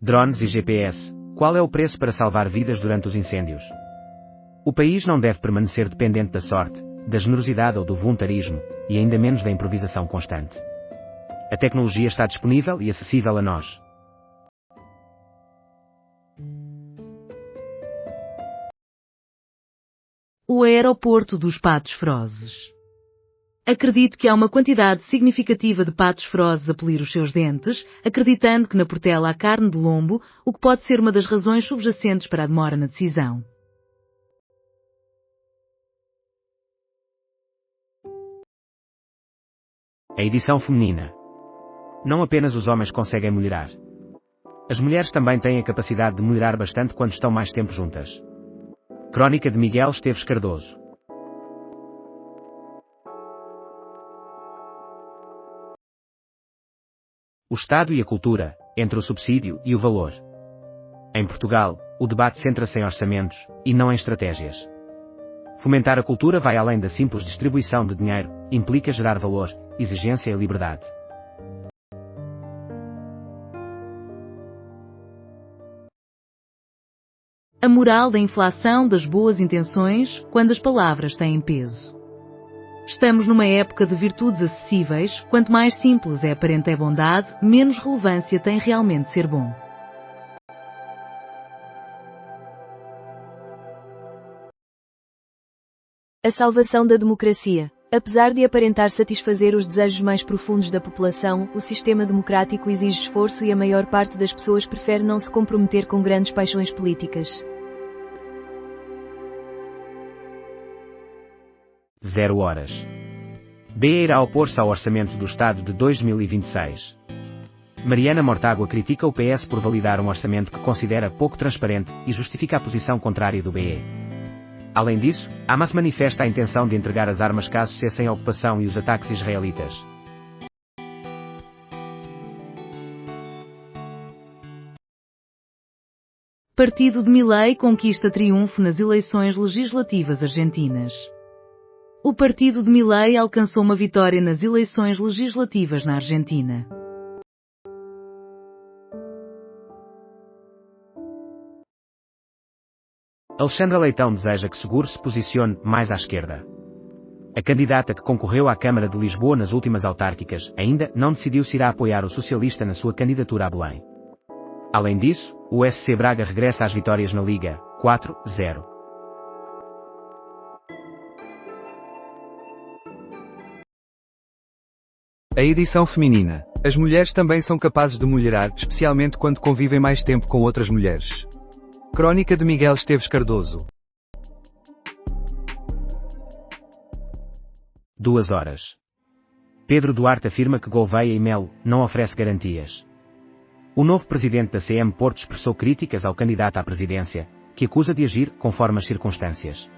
Drones e GPS. Qual é o preço para salvar vidas durante os incêndios? O país não deve permanecer dependente da sorte, da generosidade ou do voluntarismo, e ainda menos da improvisação constante. A tecnologia está disponível e acessível a nós. O aeroporto dos patos ferozes. Acredito que há uma quantidade significativa de patos ferozes a polir os seus dentes, acreditando que na Portela há carne de lombo, o que pode ser uma das razões subjacentes para a demora na decisão. A edição feminina. Não apenas os homens conseguem melhorar. As mulheres também têm a capacidade de melhorar bastante quando estão mais tempo juntas. Crónica de Miguel Esteves Cardoso. O Estado e a cultura, entre o subsídio e o valor. Em Portugal, o debate centra-se em orçamentos, e não em estratégias. Fomentar a cultura vai além da simples distribuição de dinheiro, implica gerar valor, exigência e liberdade. A moral da inflação das boas intenções quando as palavras têm peso. Estamos numa época de virtudes acessíveis, quanto mais simples é aparente a bondade, menos relevância tem realmente ser bom. A salvação da democracia. Apesar de aparentar satisfazer os desejos mais profundos da população, o sistema democrático exige esforço e a maior parte das pessoas prefere não se comprometer com grandes paixões políticas. 0 horas. BE irá opor-se ao Orçamento do Estado de 2026. Mariana Mortágua critica o PS por validar um orçamento que considera pouco transparente e justifica a posição contrária do BE. Além disso, Hamas manifesta a intenção de entregar as armas caso cessem a ocupação e os ataques israelitas. Partido de Milei conquista triunfo nas eleições legislativas argentinas. O partido de Milei alcançou uma vitória nas eleições legislativas na Argentina. Alexandra Leitão deseja que Seguro se posicione mais à esquerda. A candidata que concorreu à Câmara de Lisboa nas últimas autárquicas ainda não decidiu se irá apoiar o socialista na sua candidatura a Belém. Além disso, o SC Braga regressa às vitórias na Liga, 4-0. A edição feminina. As mulheres também são capazes de melhorar, especialmente quando convivem mais tempo com outras mulheres. Crónica de Miguel Esteves Cardoso. 2 horas. Pedro Duarte afirma que Gouveia e Melo não oferece garantias. O novo presidente da CM Porto expressou críticas ao candidato à presidência, que acusa de agir conforme as circunstâncias.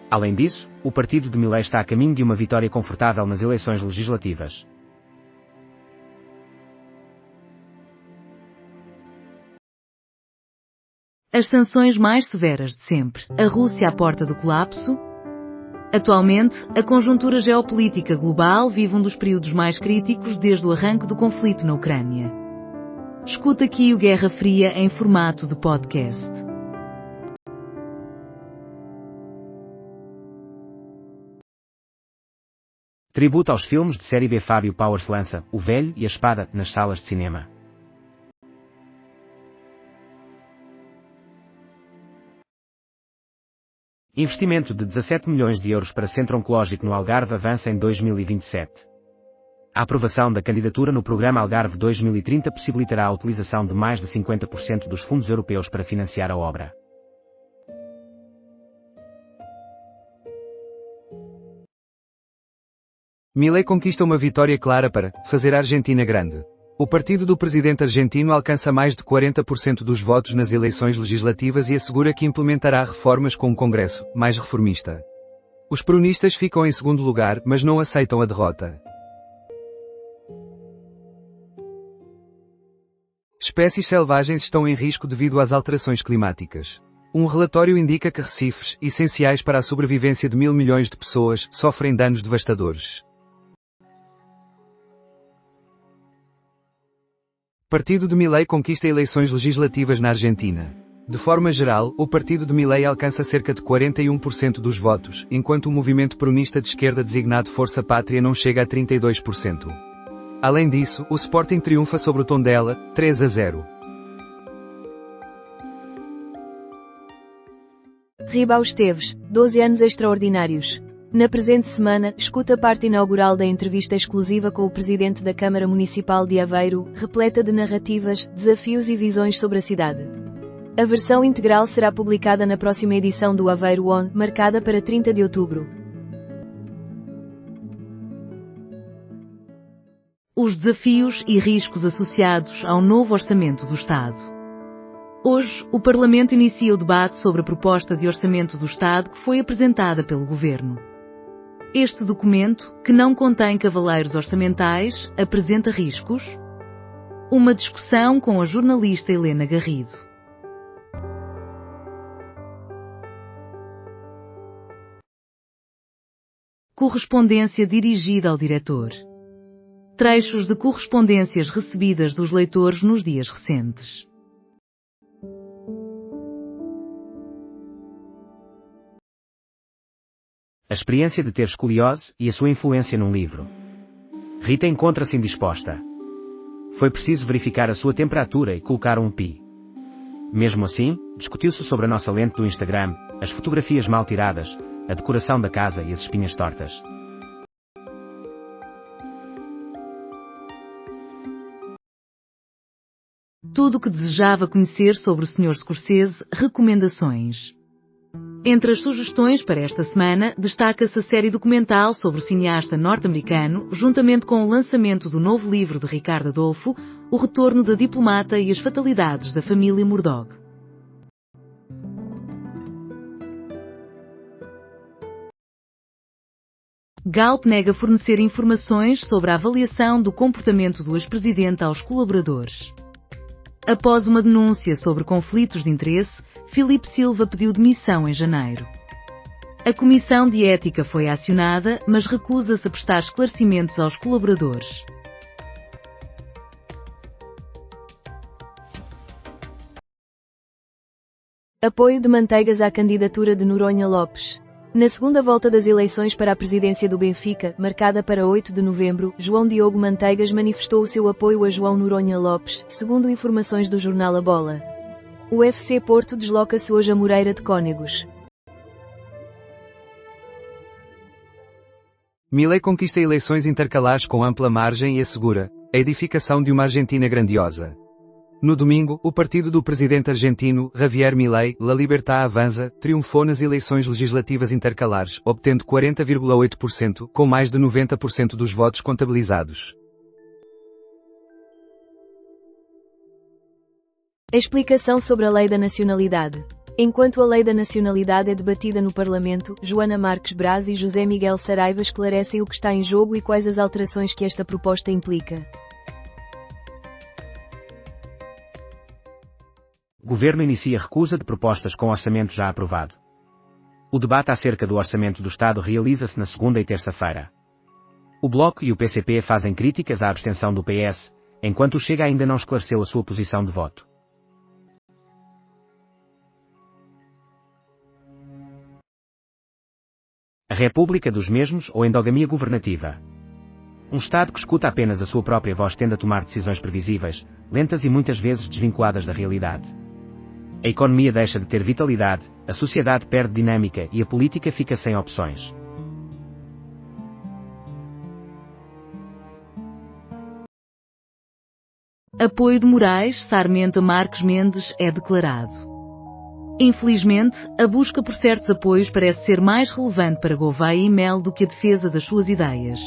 Além disso, o partido de Milei está a caminho de uma vitória confortável nas eleições legislativas. As sanções mais severas de sempre. A Rússia à porta do colapso. Atualmente, a conjuntura geopolítica global vive um dos períodos mais críticos desde o arranque do conflito na Ucrânia. Escuta aqui o Guerra Fria em formato de podcast. Tributo aos filmes de série B. Fábio Powers lança O Velho e a Espada nas salas de cinema. Investimento de 17 milhões de euros para Centro Oncológico no Algarve avança em 2027. A aprovação da candidatura no Programa Algarve 2030 possibilitará a utilização de mais de 50% dos fundos europeus para financiar a obra. Milei conquista uma vitória clara para fazer a Argentina grande. O partido do presidente argentino alcança mais de 40% dos votos nas eleições legislativas e assegura que implementará reformas com um Congresso mais reformista. Os peronistas ficam em segundo lugar, mas não aceitam a derrota. Espécies selvagens estão em risco devido às alterações climáticas. Um relatório indica que recifes, essenciais para a sobrevivência de 1.000 milhões de pessoas, sofrem danos devastadores. Partido de Milei conquista eleições legislativas na Argentina. De forma geral, o partido de Milei alcança cerca de 41% dos votos, enquanto o movimento peronista de esquerda designado Força Pátria não chega a 32%. Além disso, o Sporting triunfa sobre o Tondela, 3-0. Ribao Esteves, 12 anos extraordinários. Na presente semana, escuta a parte inaugural da entrevista exclusiva com o presidente da Câmara Municipal de Aveiro, repleta de narrativas, desafios e visões sobre a cidade. A versão integral será publicada na próxima edição do Aveiro On, marcada para 30 de outubro. Os desafios e riscos associados ao novo Orçamento do Estado. Hoje, o Parlamento inicia o debate sobre a proposta de Orçamento do Estado que foi apresentada pelo Governo. Este documento, que não contém cavaleiros orçamentais, apresenta riscos? Uma discussão com a jornalista Helena Garrido. Correspondência dirigida ao diretor. Trechos de correspondências recebidas dos leitores nos dias recentes. A experiência de ter escoliose e a sua influência num livro. Rita encontra-se indisposta. Foi preciso verificar a sua temperatura e colocar um pi. Mesmo assim, discutiu-se sobre a nossa lente do Instagram, as fotografias mal tiradas, a decoração da casa e as espinhas tortas. Tudo o que desejava conhecer sobre o Sr. Scorsese, recomendações. Entre as sugestões para esta semana, destaca-se a série documental sobre o cineasta norte-americano, juntamente com o lançamento do novo livro de Ricardo Adolfo, O Retorno da Diplomata e as Fatalidades da Família Murdoch. Galp nega fornecer informações sobre a avaliação do comportamento do ex-presidente aos colaboradores. Após uma denúncia sobre conflitos de interesse, Filipe Silva pediu demissão em janeiro. A Comissão de Ética foi acionada, mas recusa-se a prestar esclarecimentos aos colaboradores. Apoio de Manteigas à candidatura de Noronha Lopes. Na segunda volta das eleições para a presidência do Benfica, marcada para 8 de novembro, João Diogo Manteigas manifestou o seu apoio a João Noronha Lopes, segundo informações do jornal A Bola. O FC Porto desloca-se hoje a Moreira de Cónegos. Milei conquista eleições intercalares com ampla margem e assegura a edificação de uma Argentina grandiosa. No domingo, o partido do presidente argentino, Javier Milei, La Libertad Avanza, triunfou nas eleições legislativas intercalares, obtendo 40,8%, com mais de 90% dos votos contabilizados. A explicação sobre a Lei da Nacionalidade. Enquanto a Lei da Nacionalidade é debatida no Parlamento, Joana Marques Braz e José Miguel Saraiva esclarecem o que está em jogo e quais as alterações que esta proposta implica. O Governo inicia recusa de propostas com orçamento já aprovado. O debate acerca do Orçamento do Estado realiza-se na segunda e terça-feira. O Bloco e o PCP fazem críticas à abstenção do PS, enquanto o Chega ainda não esclareceu a sua posição de voto. A República dos Mesmos ou endogamia governativa. Um Estado que escuta apenas a sua própria voz tende a tomar decisões previsíveis, lentas e muitas vezes desvinculadas da realidade. A economia deixa de ter vitalidade, a sociedade perde dinâmica e a política fica sem opções. Apoio de Moraes, Sarmento a Marques Mendes é declarado. Infelizmente, a busca por certos apoios parece ser mais relevante para Gouveia e Mel do que a defesa das suas ideias.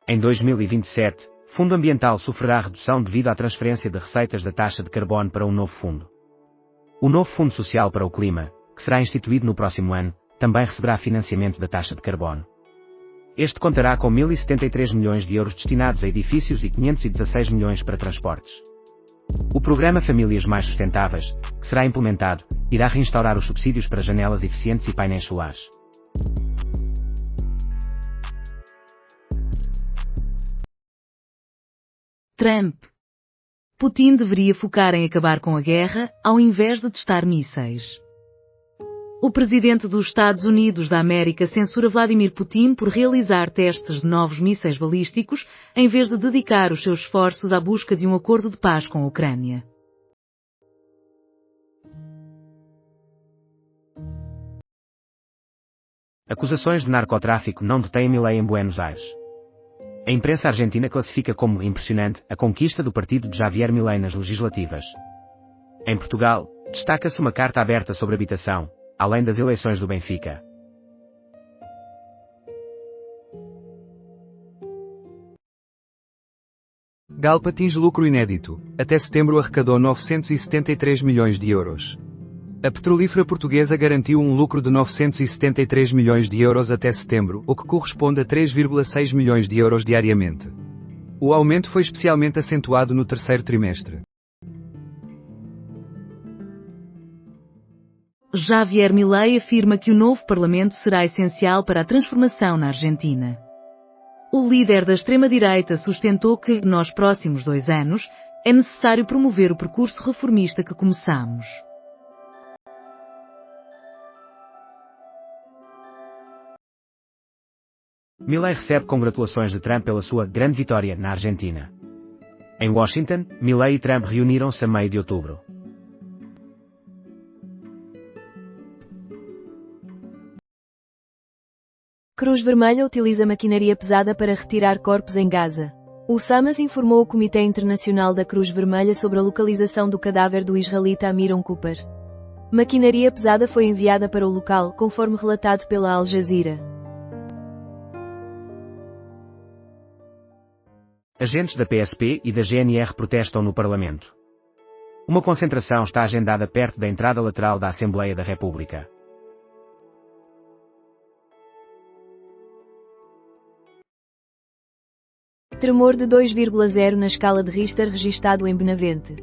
Em 2027, Fundo Ambiental sofrerá redução devido à transferência de receitas da taxa de carbono para um novo fundo. O novo Fundo Social para o Clima, que será instituído no próximo ano, também receberá financiamento da taxa de carbono. Este contará com 1.073 milhões de euros destinados a edifícios e 516 milhões para transportes. O programa Famílias Mais Sustentáveis, que será implementado, irá reinstaurar os subsídios para janelas eficientes e painéis solares. Trump. Putin deveria focar em acabar com a guerra, ao invés de testar mísseis. O presidente dos Estados Unidos da América censura Vladimir Putin por realizar testes de novos mísseis balísticos, em vez de dedicar os seus esforços à busca de um acordo de paz com a Ucrânia. Acusações de narcotráfico não detêm Milei em Buenos Aires. A imprensa argentina classifica como impressionante a conquista do partido de Javier Milei nas legislativas. Em Portugal, destaca-se uma carta aberta sobre habitação, além das eleições do Benfica. Galp atinge lucro inédito. Até setembro arrecadou 973 milhões de euros. A petrolífera portuguesa garantiu um lucro de 973 milhões de euros até setembro, o que corresponde a 3,6 milhões de euros diariamente. O aumento foi especialmente acentuado no terceiro trimestre. Javier Milei afirma que o novo parlamento será essencial para a transformação na Argentina. O líder da extrema-direita sustentou que, nos próximos 2 anos, é necessário promover o percurso reformista que começamos. Milei recebe congratulações de Trump pela sua grande vitória na Argentina. Em Washington, Milei e Trump reuniram-se a meio de outubro. Cruz Vermelha utiliza maquinaria pesada para retirar corpos em Gaza. O Hamas informou o Comitê Internacional da Cruz Vermelha sobre a localização do cadáver do israelita Amiron Cooper. Maquinaria pesada foi enviada para o local, conforme relatado pela Al Jazeera. Agentes da PSP e da GNR protestam no Parlamento. Uma concentração está agendada perto da entrada lateral da Assembleia da República. Tremor de 2,0 na escala de Richter registado em Benavente.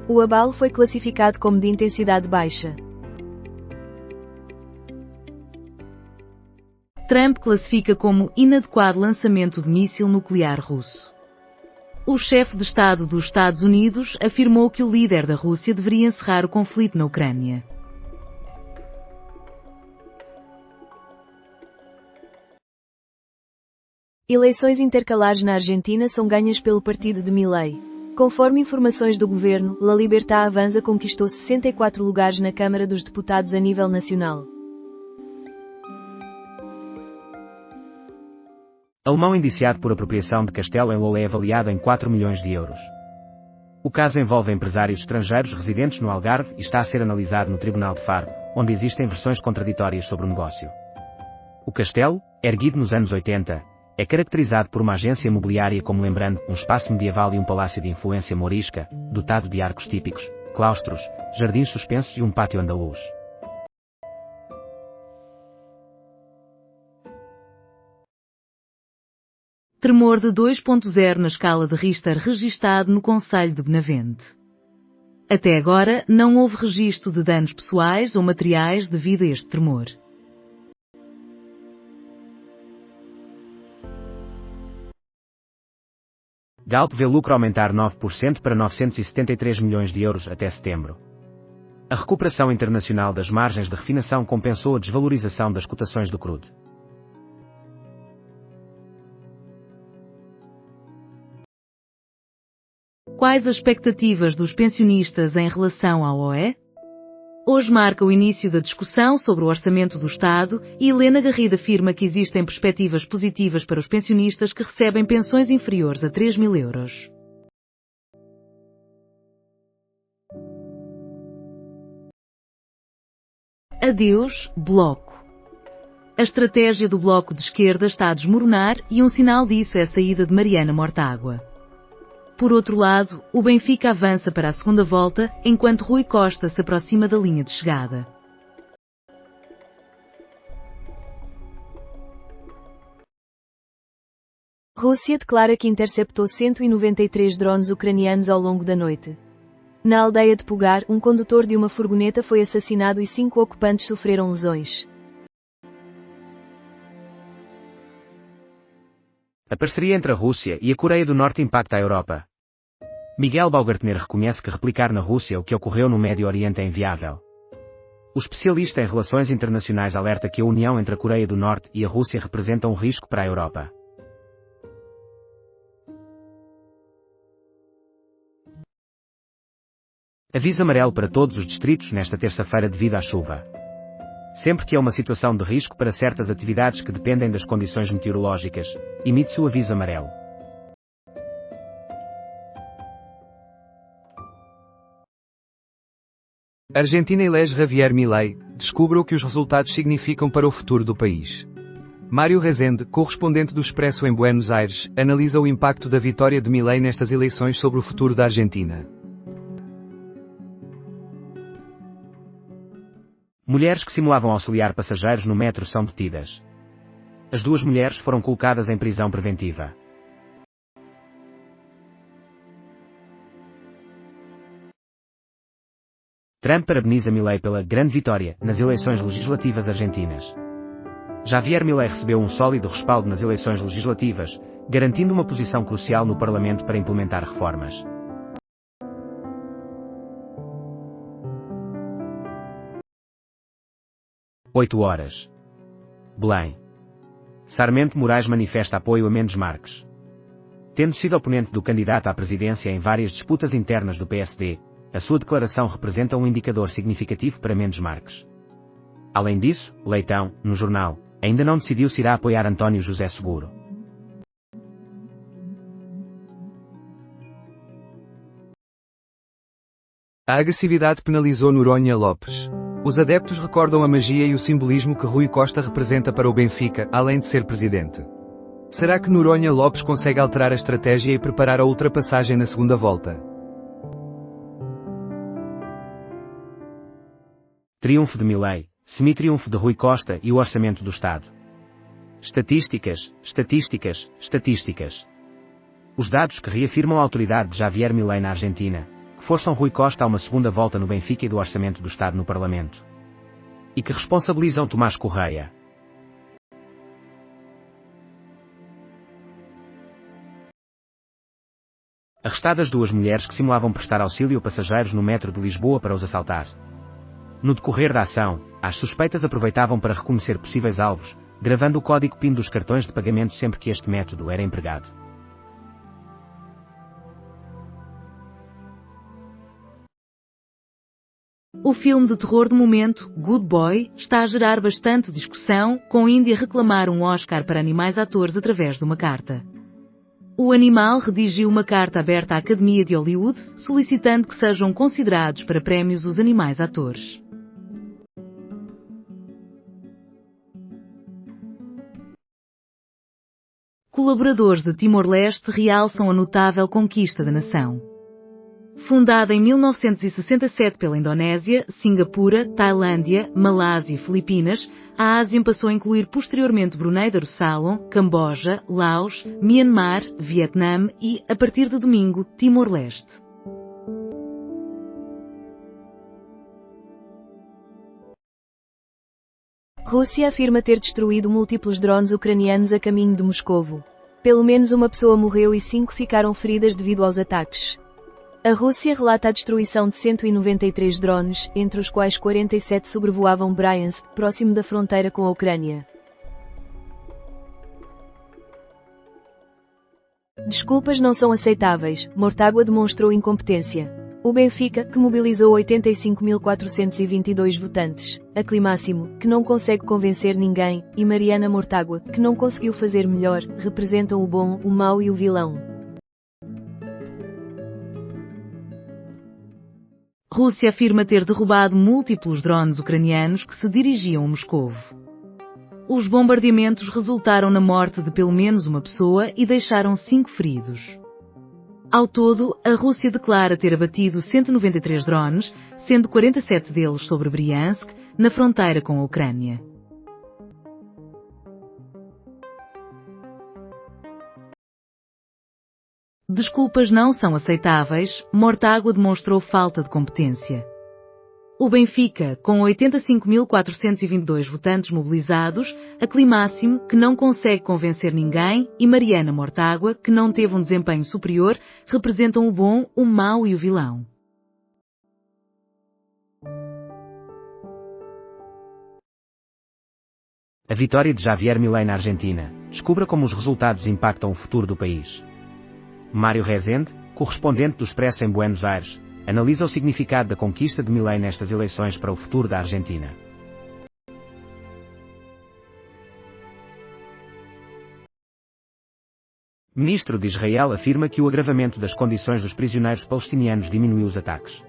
O abalo foi classificado como de intensidade baixa. Trump classifica como inadequado lançamento de míssil nuclear russo. O chefe de Estado dos Estados Unidos afirmou que o líder da Rússia deveria encerrar o conflito na Ucrânia. Eleições intercalares na Argentina são ganhas pelo partido de Milei. Conforme informações do governo, La Libertad Avanza conquistou 64 lugares na Câmara dos Deputados a nível nacional. Alemão indiciado por apropriação de castelo em Lourdes é avaliado em 4 milhões de euros. O caso envolve empresários estrangeiros residentes no Algarve e está a ser analisado no Tribunal de Faro, onde existem versões contraditórias sobre o negócio. O castelo, erguido nos anos 80, é caracterizado por uma agência imobiliária como lembrando um espaço medieval e um palácio de influência mourisca, dotado de arcos típicos, claustros, jardins suspensos e um pátio andaluz. Tremor de 2,0 na escala de Richter registado no concelho de Benavente. Até agora, não houve registro de danos pessoais ou materiais devido a este tremor. Galp vê lucro aumentar 9% para 973 milhões de euros até setembro. A recuperação internacional das margens de refinação compensou a desvalorização das cotações do crudo. Quais as expectativas dos pensionistas em relação ao OE? Hoje marca o início da discussão sobre o orçamento do Estado e Helena Garrido afirma que existem perspectivas positivas para os pensionistas que recebem pensões inferiores a 3.000 euros. Adeus, Bloco. A estratégia do Bloco de Esquerda está a desmoronar e um sinal disso é a saída de Mariana Mortágua. Por outro lado, o Benfica avança para a segunda volta, enquanto Rui Costa se aproxima da linha de chegada. Rússia declara que interceptou 193 drones ucranianos ao longo da noite. Na aldeia de Pugar, um condutor de uma furgoneta foi assassinado e 5 ocupantes sofreram lesões. A parceria entre a Rússia e a Coreia do Norte impacta a Europa. Miguel Baumgartner reconhece que replicar na Rússia o que ocorreu no Médio Oriente é inviável. O especialista em relações internacionais alerta que a união entre a Coreia do Norte e a Rússia representa um risco para a Europa. Aviso amarelo para todos os distritos nesta terça-feira devido à chuva. Sempre que há uma situação de risco para certas atividades que dependem das condições meteorológicas, emite-se o aviso amarelo. Argentina elege Javier Milei, descubra o que os resultados significam para o futuro do país. Mário Rezende, correspondente do Expresso em Buenos Aires, analisa o impacto da vitória de Milei nestas eleições sobre o futuro da Argentina. Mulheres que simulavam auxiliar passageiros no metro são detidas. As duas mulheres foram colocadas em prisão preventiva. Trump parabeniza Milei pela grande vitória nas eleições legislativas argentinas. Javier Milei recebeu um sólido respaldo nas eleições legislativas, garantindo uma posição crucial no Parlamento para implementar reformas. Oito horas. Belém. Sarmento Moraes manifesta apoio a Mendes Marques. Tendo sido oponente do candidato à presidência em várias disputas internas do PSD, a sua declaração representa um indicador significativo para Mendes Marques. Além disso, Leitão, no jornal, ainda não decidiu se irá apoiar António José Seguro. A agressividade penalizou Noronha Lopes. Os adeptos recordam a magia e o simbolismo que Rui Costa representa para o Benfica, além de ser presidente. Será que Noronha Lopes consegue alterar a estratégia e preparar a ultrapassagem na segunda volta? Triunfo de Milei, semi-triunfo de Rui Costa e o orçamento do Estado. Estatísticas, estatísticas, estatísticas. Os dados que reafirmam a autoridade de Javier Milei na Argentina, que forçam Rui Costa a uma segunda volta no Benfica e do orçamento do Estado no Parlamento. E que responsabilizam Tomás Correia. Arrestadas duas mulheres que simulavam prestar auxílio a passageiros no metro de Lisboa para os assaltar. No decorrer da ação, as suspeitas aproveitavam para reconhecer possíveis alvos, gravando o código PIN dos cartões de pagamento sempre que este método era empregado. O filme de terror de momento, Good Boy, está a gerar bastante discussão, com Indy a reclamar um Oscar para animais atores através de uma carta. O animal redigiu uma carta aberta à Academia de Hollywood, solicitando que sejam considerados para prémios os animais atores. Colaboradores de Timor-Leste realçam a notável conquista da nação. Fundada em 1967 pela Indonésia, Singapura, Tailândia, Malásia e Filipinas, a Ásia passou a incluir posteriormente Brunei Darussalam, Camboja, Laos, Myanmar, Vietnã e, a partir de domingo, Timor-Leste. Rússia afirma ter destruído múltiplos drones ucranianos a caminho de Moscovo. Pelo menos uma pessoa morreu e 5 ficaram feridas devido aos ataques. A Rússia relata a destruição de 193 drones, entre os quais 47 sobrevoavam Bryansk, próximo da fronteira com a Ucrânia. Desculpas não são aceitáveis, Mortágua demonstrou incompetência. O Benfica, que mobilizou 85.422 votantes, Aclimáximo, que não consegue convencer ninguém, e Mariana Mortágua, que não conseguiu fazer melhor, representam o bom, o mau e o vilão. Rússia afirma ter derrubado múltiplos drones ucranianos que se dirigiam a Moscovo. Os bombardeamentos resultaram na morte de pelo menos uma pessoa e deixaram 5 feridos. Ao todo, a Rússia declara ter abatido 193 drones, sendo 47 deles sobre Bryansk, na fronteira com a Ucrânia. Desculpas não são aceitáveis, Mortágua demonstrou falta de competência. O Benfica, com 85.422 votantes mobilizados, Aclimáximo, que não consegue convencer ninguém, e Mariana Mortágua, que não teve um desempenho superior, representam o bom, o mau e o vilão. A vitória de Javier Milei na Argentina. Descubra como os resultados impactam o futuro do país. Mário Rezende, correspondente do Expresso em Buenos Aires, analisa o significado da conquista de Milei nestas eleições para o futuro da Argentina. Ministro de Israel afirma que o agravamento das condições dos prisioneiros palestinianos diminuiu os ataques.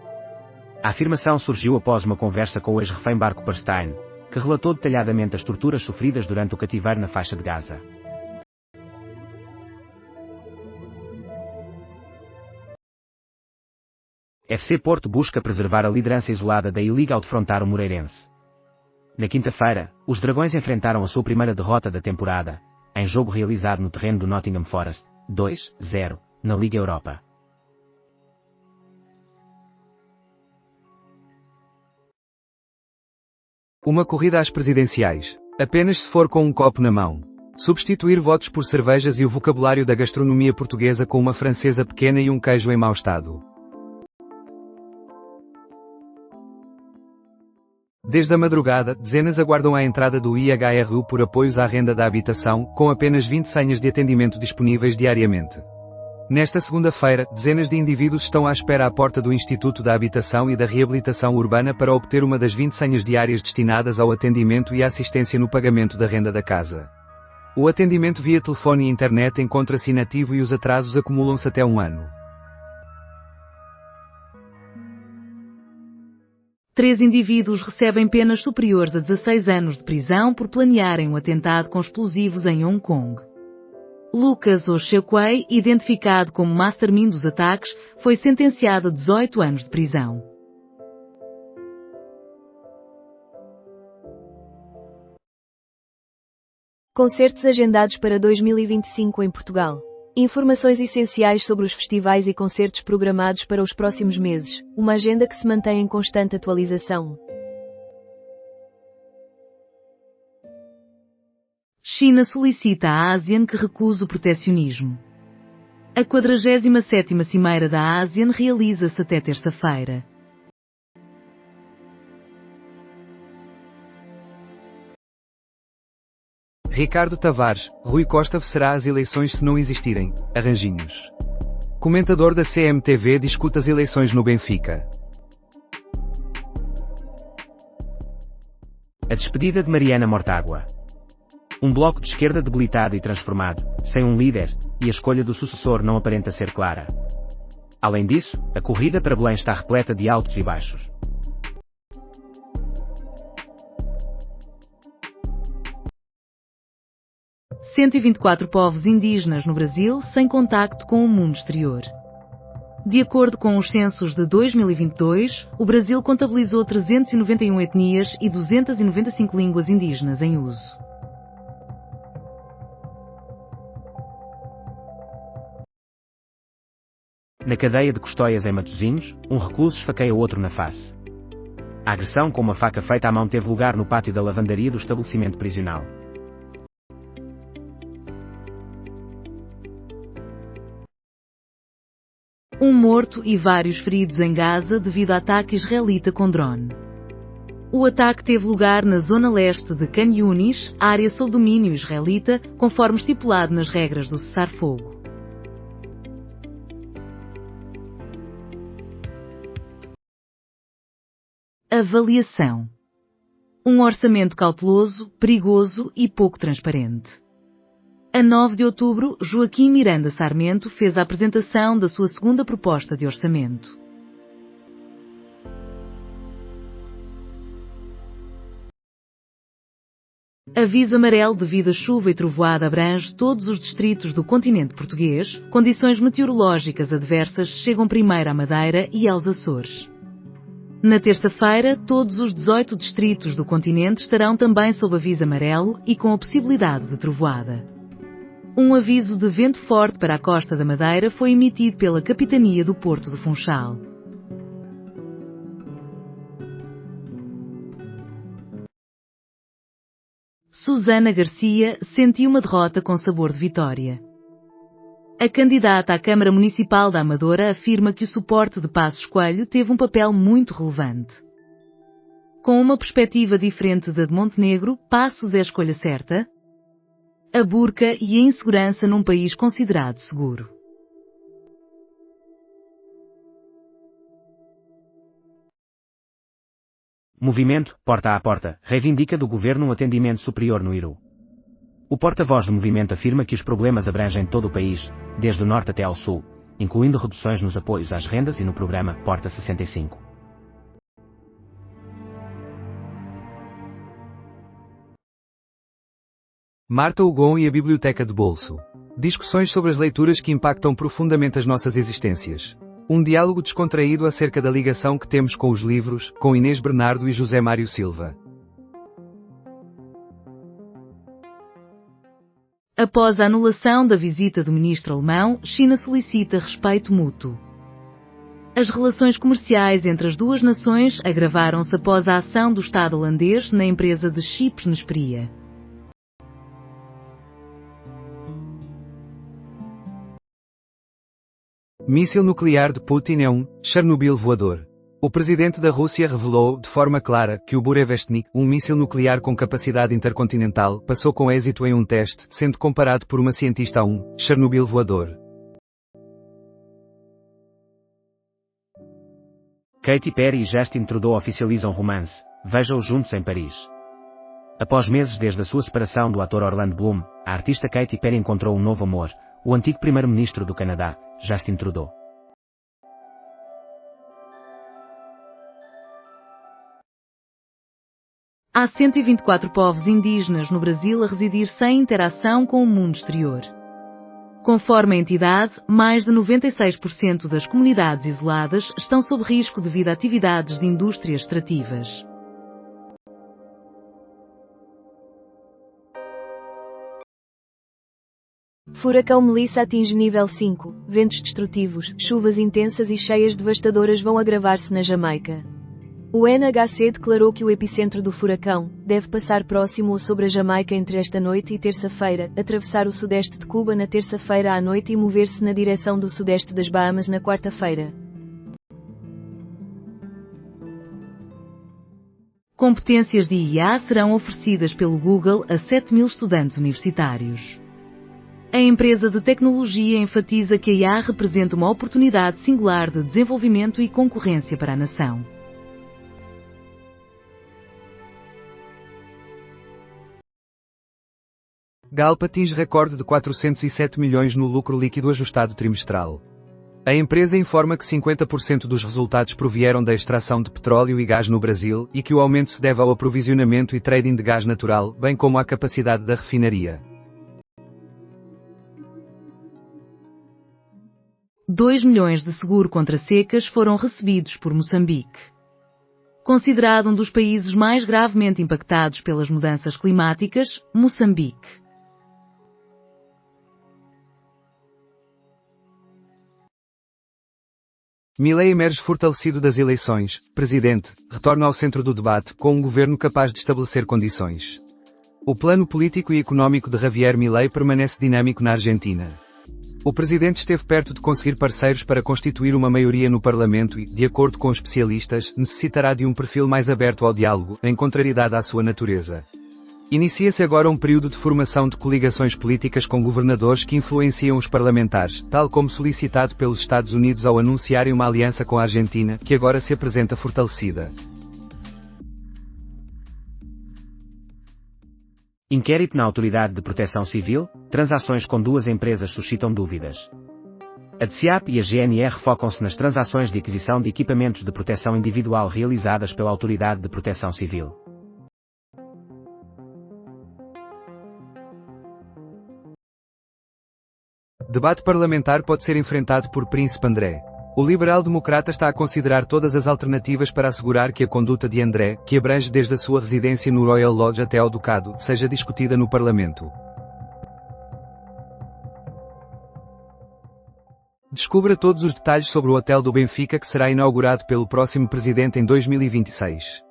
A afirmação surgiu após uma conversa com o ex-refém Barco Bernstein, que relatou detalhadamente as torturas sofridas durante o cativeiro na faixa de Gaza. FC Porto busca preservar a liderança isolada da I-Liga ao defrontar o Moreirense. Na quinta-feira, os Dragões enfrentaram a sua primeira derrota da temporada, em jogo realizado no terreno do Nottingham Forest, 2-0, na Liga Europa. Uma corrida às presidenciais. Apenas se for com um copo na mão. Substituir votos por cervejas e o vocabulário da gastronomia portuguesa com uma francesa pequena e um queijo em mau estado. Desde a madrugada, dezenas aguardam a entrada do IHRU por apoios à renda da habitação, com apenas 20 senhas de atendimento disponíveis diariamente. Nesta segunda-feira, dezenas de indivíduos estão à espera à porta do Instituto da Habitação e da Reabilitação Urbana para obter uma das 20 senhas diárias destinadas ao atendimento e à assistência no pagamento da renda da casa. O atendimento via telefone e internet encontra-se inativo e os atrasos acumulam-se até um ano. 3 indivíduos recebem penas superiores a 16 anos de prisão por planearem um atentado com explosivos em Hong Kong. Lucas Oshekwe, identificado como mastermind dos ataques, foi sentenciado a 18 anos de prisão. Concertos agendados para 2025 em Portugal. Informações essenciais sobre os festivais e concertos programados para os próximos meses, uma agenda que se mantém em constante atualização. China solicita à ASEAN que recuse o protecionismo. A 47ª Cimeira da ASEAN realiza-se até terça-feira. Ricardo Tavares, Rui Costa vencerá as eleições se não existirem arranjinhos. Comentador da CMTV discute as eleições no Benfica. A despedida de Mariana Mortágua. Um bloco de esquerda debilitado e transformado, sem um líder, e a escolha do sucessor não aparenta ser clara. Além disso, a corrida para Belém está repleta de altos e baixos. – 124 povos indígenas no Brasil sem contacto com o mundo exterior. De acordo com os censos de 2022, o Brasil contabilizou 391 etnias e 295 línguas indígenas em uso. Na cadeia de Custóias em Matosinhos, um recluso esfaqueia outro na face. A agressão com uma faca feita à mão teve lugar no pátio da lavandaria do estabelecimento prisional. Um morto e vários feridos em Gaza devido a ataque israelita com drone. O ataque teve lugar na zona leste de Khan Yunis, área sob domínio israelita, conforme estipulado nas regras do cessar-fogo. Avaliação. Um orçamento cauteloso, perigoso e pouco transparente. A 9 de outubro, Joaquim Miranda Sarmento fez a apresentação da sua segunda proposta de orçamento. Aviso amarelo devido a chuva e trovoada abrange todos os distritos do continente português. Condições meteorológicas adversas chegam primeiro à Madeira e aos Açores. Na terça-feira, todos os 18 distritos do continente estarão também sob aviso amarelo e com a possibilidade de trovoada. Um aviso de vento forte para a costa da Madeira foi emitido pela Capitania do Porto do Funchal. Susana Garcia sentiu uma derrota com sabor de vitória. A candidata à Câmara Municipal da Amadora afirma que o suporte de Passos Coelho teve um papel muito relevante. Com uma perspectiva diferente da de Montenegro, Passos é a escolha certa? A burca e a insegurança num país considerado seguro. Movimento Porta a Porta reivindica do governo um atendimento superior no Iru. O porta-voz do movimento afirma que os problemas abrangem todo o país, desde o norte até ao sul, incluindo reduções nos apoios às rendas e no programa Porta 65. Marta Hugon e a Biblioteca de Bolso. Discussões sobre as leituras que impactam profundamente as nossas existências. Um diálogo descontraído acerca da ligação que temos com os livros, com Inês Bernardo e José Mário Silva. Após a anulação da visita do ministro alemão, China solicita respeito mútuo. As relações comerciais entre as duas nações agravaram-se após a ação do Estado holandês na empresa de chips Nespria. Míssil nuclear de Putin é um Chernobyl voador. O presidente da Rússia revelou, de forma clara, que o Burevestnik, um míssil nuclear com capacidade intercontinental, passou com êxito em um teste, sendo comparado por uma cientista a um Chernobyl voador. Katy Perry e Justin Trudeau oficializam romance. Veja-os juntos em Paris. Após meses desde a sua separação do ator Orlando Bloom, a artista Katy Perry encontrou um novo amor, o antigo primeiro-ministro do Canadá, Justin Trudeau. Há 124 povos indígenas no Brasil a residir sem interação com o mundo exterior. Conforme a entidade, mais de 96% das comunidades isoladas estão sob risco devido a atividades de indústrias extrativas. Furacão Melissa atinge nível 5, ventos destrutivos, chuvas intensas e cheias devastadoras vão agravar-se na Jamaica. O NHC declarou que o epicentro do furacão deve passar próximo ou sobre a Jamaica entre esta noite e terça-feira, atravessar o sudeste de Cuba na terça-feira à noite e mover-se na direção do sudeste das Bahamas na quarta-feira. Competências de IA serão oferecidas pelo Google a 7.000 estudantes universitários. A empresa de tecnologia enfatiza que a IA representa uma oportunidade singular de desenvolvimento e concorrência para a nação. Galp atinge recorde de 407 milhões no lucro líquido ajustado trimestral. A empresa informa que 50% dos resultados provieram da extração de petróleo e gás no Brasil e que o aumento se deve ao aprovisionamento e trading de gás natural, bem como à capacidade da refinaria. 2 milhões de seguro contra secas foram recebidos por Moçambique. Considerado um dos países mais gravemente impactados pelas mudanças climáticas, Moçambique. Milei emerge fortalecido das eleições. Presidente, retorna ao centro do debate, com um governo capaz de estabelecer condições. O plano político e económico de Javier Milei permanece dinâmico na Argentina. O presidente esteve perto de conseguir parceiros para constituir uma maioria no Parlamento e, de acordo com especialistas, necessitará de um perfil mais aberto ao diálogo, em contrariedade à sua natureza. Inicia-se agora um período de formação de coligações políticas com governadores que influenciam os parlamentares, tal como solicitado pelos Estados Unidos ao anunciarem uma aliança com a Argentina, que agora se apresenta fortalecida. Inquérito na Autoridade de Proteção Civil, transações com duas empresas suscitam dúvidas. A DCAP e a GNR focam-se nas transações de aquisição de equipamentos de proteção individual realizadas pela Autoridade de Proteção Civil. Debate parlamentar pode ser enfrentado por Príncipe André. O liberal-democrata está a considerar todas as alternativas para assegurar que a conduta de André, que abrange desde a sua residência no Royal Lodge até ao Ducado, seja discutida no Parlamento. Descubra todos os detalhes sobre o hotel do Benfica que será inaugurado pelo próximo presidente em 2026.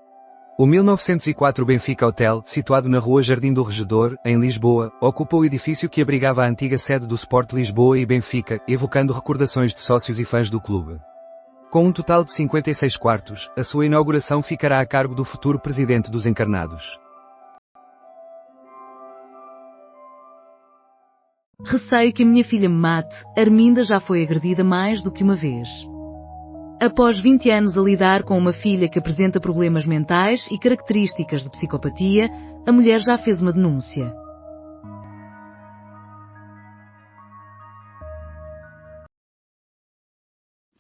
O 1904 Benfica Hotel, situado na Rua Jardim do Regedor, em Lisboa, ocupa o edifício que abrigava a antiga sede do Sport Lisboa e Benfica, evocando recordações de sócios e fãs do clube. Com um total de 56 quartos, a sua inauguração ficará a cargo do futuro presidente dos Encarnados. Receio que a minha filha me mate, Arminda já foi agredida mais do que uma vez. Após 20 anos a lidar com uma filha que apresenta problemas mentais e características de psicopatia, a mulher já fez uma denúncia.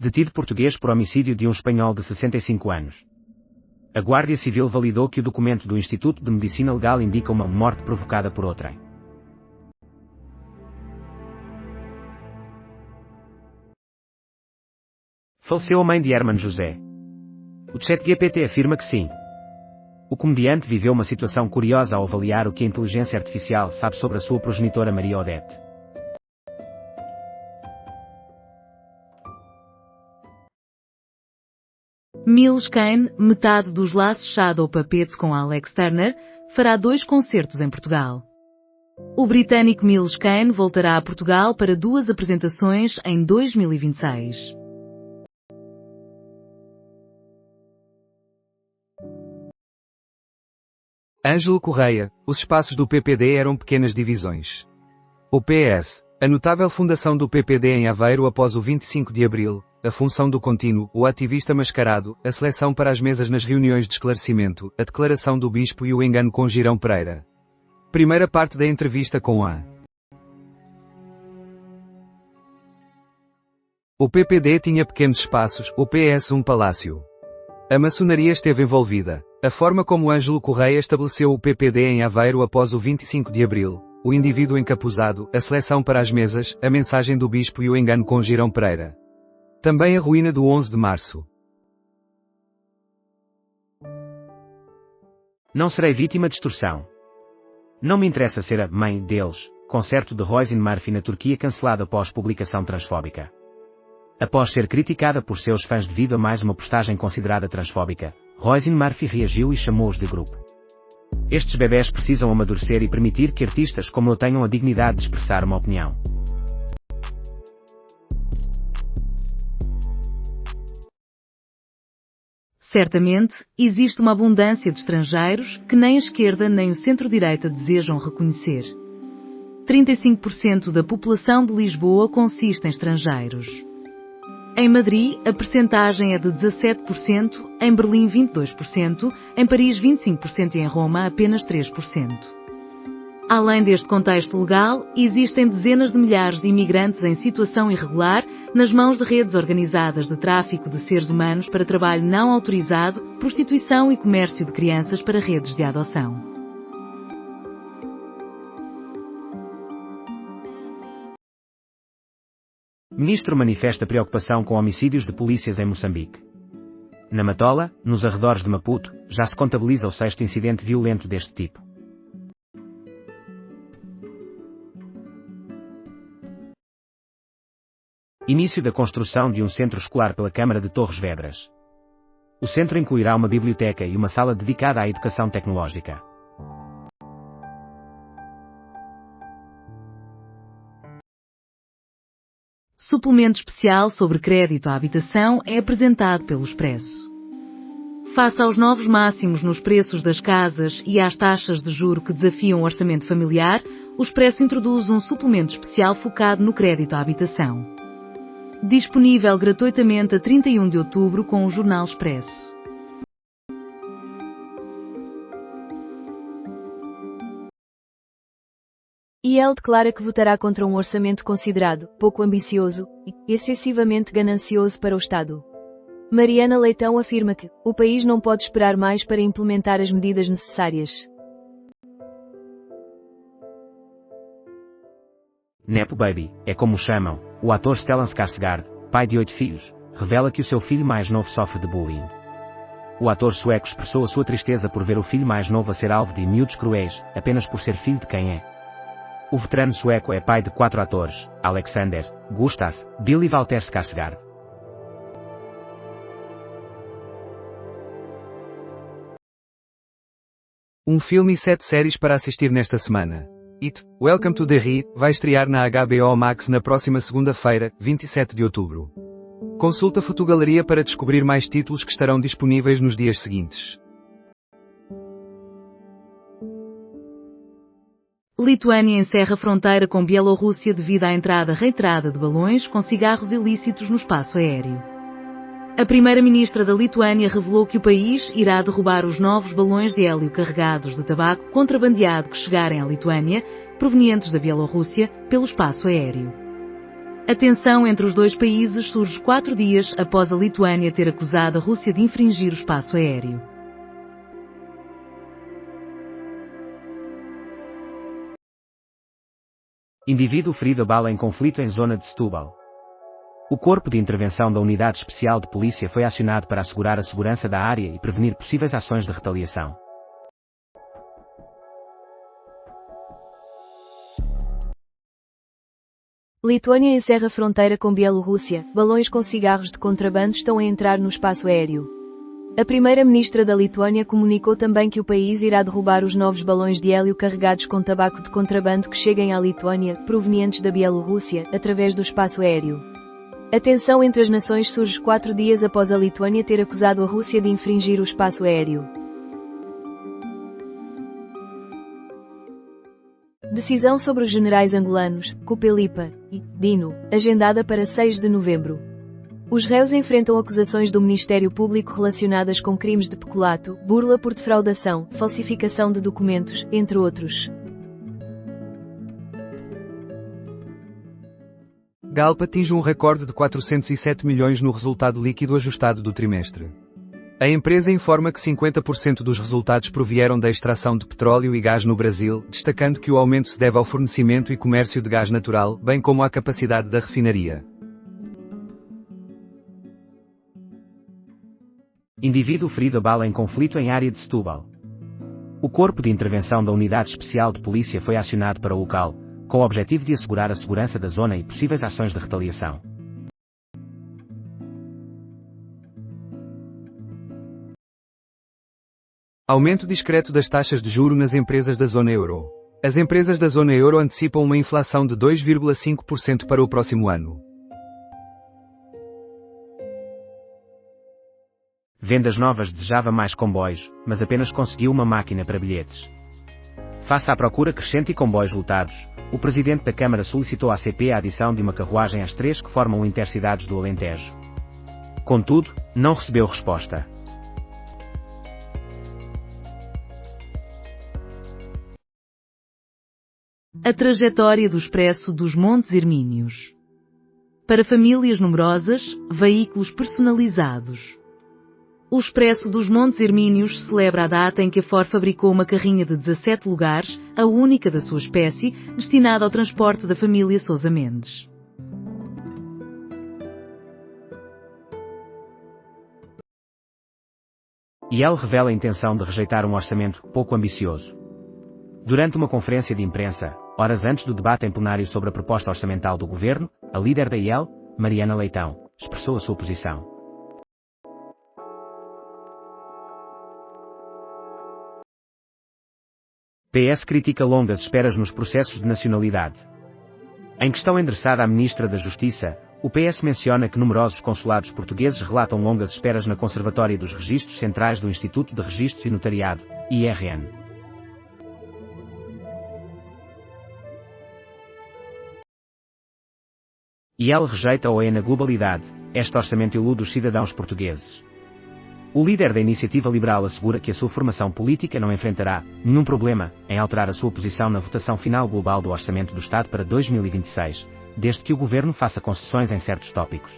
Detido português por homicídio de um espanhol de 65 anos. A Guarda Civil validou que o documento do Instituto de Medicina Legal indica uma morte provocada por outrem. Faleceu a mãe de Herman José. O ChatGPT afirma que sim. O comediante viveu uma situação curiosa ao avaliar o que a inteligência artificial sabe sobre a sua progenitora Maria Odete. Miles Kane, metade dos laços Shadow Puppets com Alex Turner, fará 2 concertos em Portugal. O britânico Miles Kane voltará a Portugal para 2 apresentações em 2026. Ângelo Correia, os espaços do PPD eram pequenas divisões. O PS, a notável fundação do PPD em Aveiro após o 25 de Abril, a função do contínuo, o ativista mascarado, a seleção para as mesas nas reuniões de esclarecimento, a declaração do bispo e o engano com Girão Pereira. Primeira parte da entrevista com a. O PPD tinha pequenos espaços, o PS um palácio. A maçonaria esteve envolvida. A forma como Ângelo Correia estabeleceu o PPD em Aveiro após o 25 de Abril, o indivíduo encapuzado, a seleção para as mesas, a mensagem do bispo e o engano com Girão Pereira. Também a ruína do 11 de março. Não serei vítima de extorsão. Não me interessa ser a mãe deles. Concerto de Roisin Murphy na Turquia cancelado após publicação transfóbica. Após ser criticada por seus fãs devido a mais uma postagem considerada transfóbica, Roisin Murphy reagiu e chamou-os de grupo. Estes bebés precisam amadurecer e permitir que artistas como eu tenham a dignidade de expressar uma opinião. Certamente, existe uma abundância de estrangeiros que nem a esquerda nem o centro-direita desejam reconhecer. 35% da população de Lisboa consiste em estrangeiros. Em Madrid, a percentagem é de 17%, em Berlim 22%, em Paris 25% e em Roma apenas 3%. Além deste contexto legal, existem dezenas de milhares de imigrantes em situação irregular nas mãos de redes organizadas de tráfico de seres humanos para trabalho não autorizado, prostituição e comércio de crianças para redes de adoção. Ministro manifesta preocupação com homicídios de polícias em Moçambique. Na Matola, nos arredores de Maputo, já se contabiliza o 6º incidente violento deste tipo. Início da construção de um centro escolar pela Câmara de Torres Vedras. O centro incluirá uma biblioteca e uma sala dedicada à educação tecnológica. Suplemento especial sobre crédito à habitação é apresentado pelo Expresso. Face aos novos máximos nos preços das casas e às taxas de juro que desafiam o orçamento familiar, o Expresso introduz um suplemento especial focado no crédito à habitação. Disponível gratuitamente a 31 de outubro com o Jornal Expresso. IEL declara que votará contra um orçamento considerado pouco ambicioso e excessivamente ganancioso para o Estado. Mariana Leitão afirma que o país não pode esperar mais para implementar as medidas necessárias. Nepo Baby, é como o chamam, o ator Stellan Skarsgård, pai de 8 filhos, revela que o seu filho mais novo sofre de bullying. O ator sueco expressou a sua tristeza por ver o filho mais novo a ser alvo de miúdos cruéis, apenas por ser filho de quem é. O veterano sueco é pai de 4 atores, Alexander, Gustav, Bill e Walter Skarsgård. Um filme e 7 séries para assistir nesta semana. It, Welcome to Derry, vai estrear na HBO Max na próxima segunda-feira, 27 de outubro. Consulta a fotogaleria para descobrir mais títulos que estarão disponíveis nos dias seguintes. Lituânia encerra fronteira com Bielorrússia devido à entrada reiterada de balões com cigarros ilícitos no espaço aéreo. A primeira-ministra da Lituânia revelou que o país irá derrubar os novos balões de hélio carregados de tabaco contrabandeado que chegarem à Lituânia, provenientes da Bielorrússia, pelo espaço aéreo. A tensão entre os dois países surge 4 dias após a Lituânia ter acusado a Rússia de infringir o espaço aéreo. Indivíduo ferido a bala em conflito em zona de Setúbal. O Corpo de Intervenção da Unidade Especial de Polícia foi acionado para assegurar a segurança da área e prevenir possíveis ações de retaliação. Lituânia encerra fronteira com Bielorrússia. Balões com cigarros de contrabando estão a entrar no espaço aéreo. A primeira-ministra da Lituânia comunicou também que o país irá derrubar os novos balões de hélio carregados com tabaco de contrabando que cheguem à Lituânia, provenientes da Bielorrússia, através do espaço aéreo. A tensão entre as nações surge 4 dias após a Lituânia ter acusado a Rússia de infringir o espaço aéreo. Decisão sobre os generais angolanos, Cupelipa e Dino, agendada para 6 de novembro. Os réus enfrentam acusações do Ministério Público relacionadas com crimes de peculato, burla por defraudação, falsificação de documentos, entre outros. Galp atinge um recorde de 407 milhões no resultado líquido ajustado do trimestre. A empresa informa que 50% dos resultados provieram da extração de petróleo e gás no Brasil, destacando que o aumento se deve ao fornecimento e comércio de gás natural, bem como à capacidade da refinaria. Indivíduo ferido a bala em conflito em área de Setúbal. O Corpo de Intervenção da Unidade Especial de Polícia foi acionado para o local, com o objetivo de assegurar a segurança da zona e possíveis ações de retaliação. Aumento discreto das taxas de juro nas empresas da zona euro. As empresas da zona euro antecipam uma inflação de 2,5% para o próximo ano. Vendas Novas desejava mais comboios, mas apenas conseguiu uma máquina para bilhetes. Face à procura crescente e comboios lotados, o presidente da Câmara solicitou à CP a adição de uma carruagem às 3 que formam o Intercidades do Alentejo. Contudo, não recebeu resposta. A trajetória do Expresso dos Montes Hermínios. Para famílias numerosas, veículos personalizados. O Expresso dos Montes Hermínios celebra a data em que a Ford fabricou uma carrinha de 17 lugares, a única da sua espécie, destinada ao transporte da família Sousa Mendes. E ele revela a intenção de rejeitar um orçamento pouco ambicioso. Durante uma conferência de imprensa, horas antes do debate em plenário sobre a proposta orçamental do governo, a líder da IEL, Mariana Leitão, expressou a sua posição. PS critica longas esperas nos processos de nacionalidade. Em questão endereçada à Ministra da Justiça, o PS menciona que numerosos consulados portugueses relatam longas esperas na Conservatória dos Registros Centrais do Instituto de Registros e Notariado, IRN. E ele rejeita a OE na globalidade. Este orçamento ilude os cidadãos portugueses. O líder da Iniciativa Liberal assegura que a sua formação política não enfrentará nenhum problema em alterar a sua posição na votação final global do Orçamento do Estado para 2026, desde que o governo faça concessões em certos tópicos.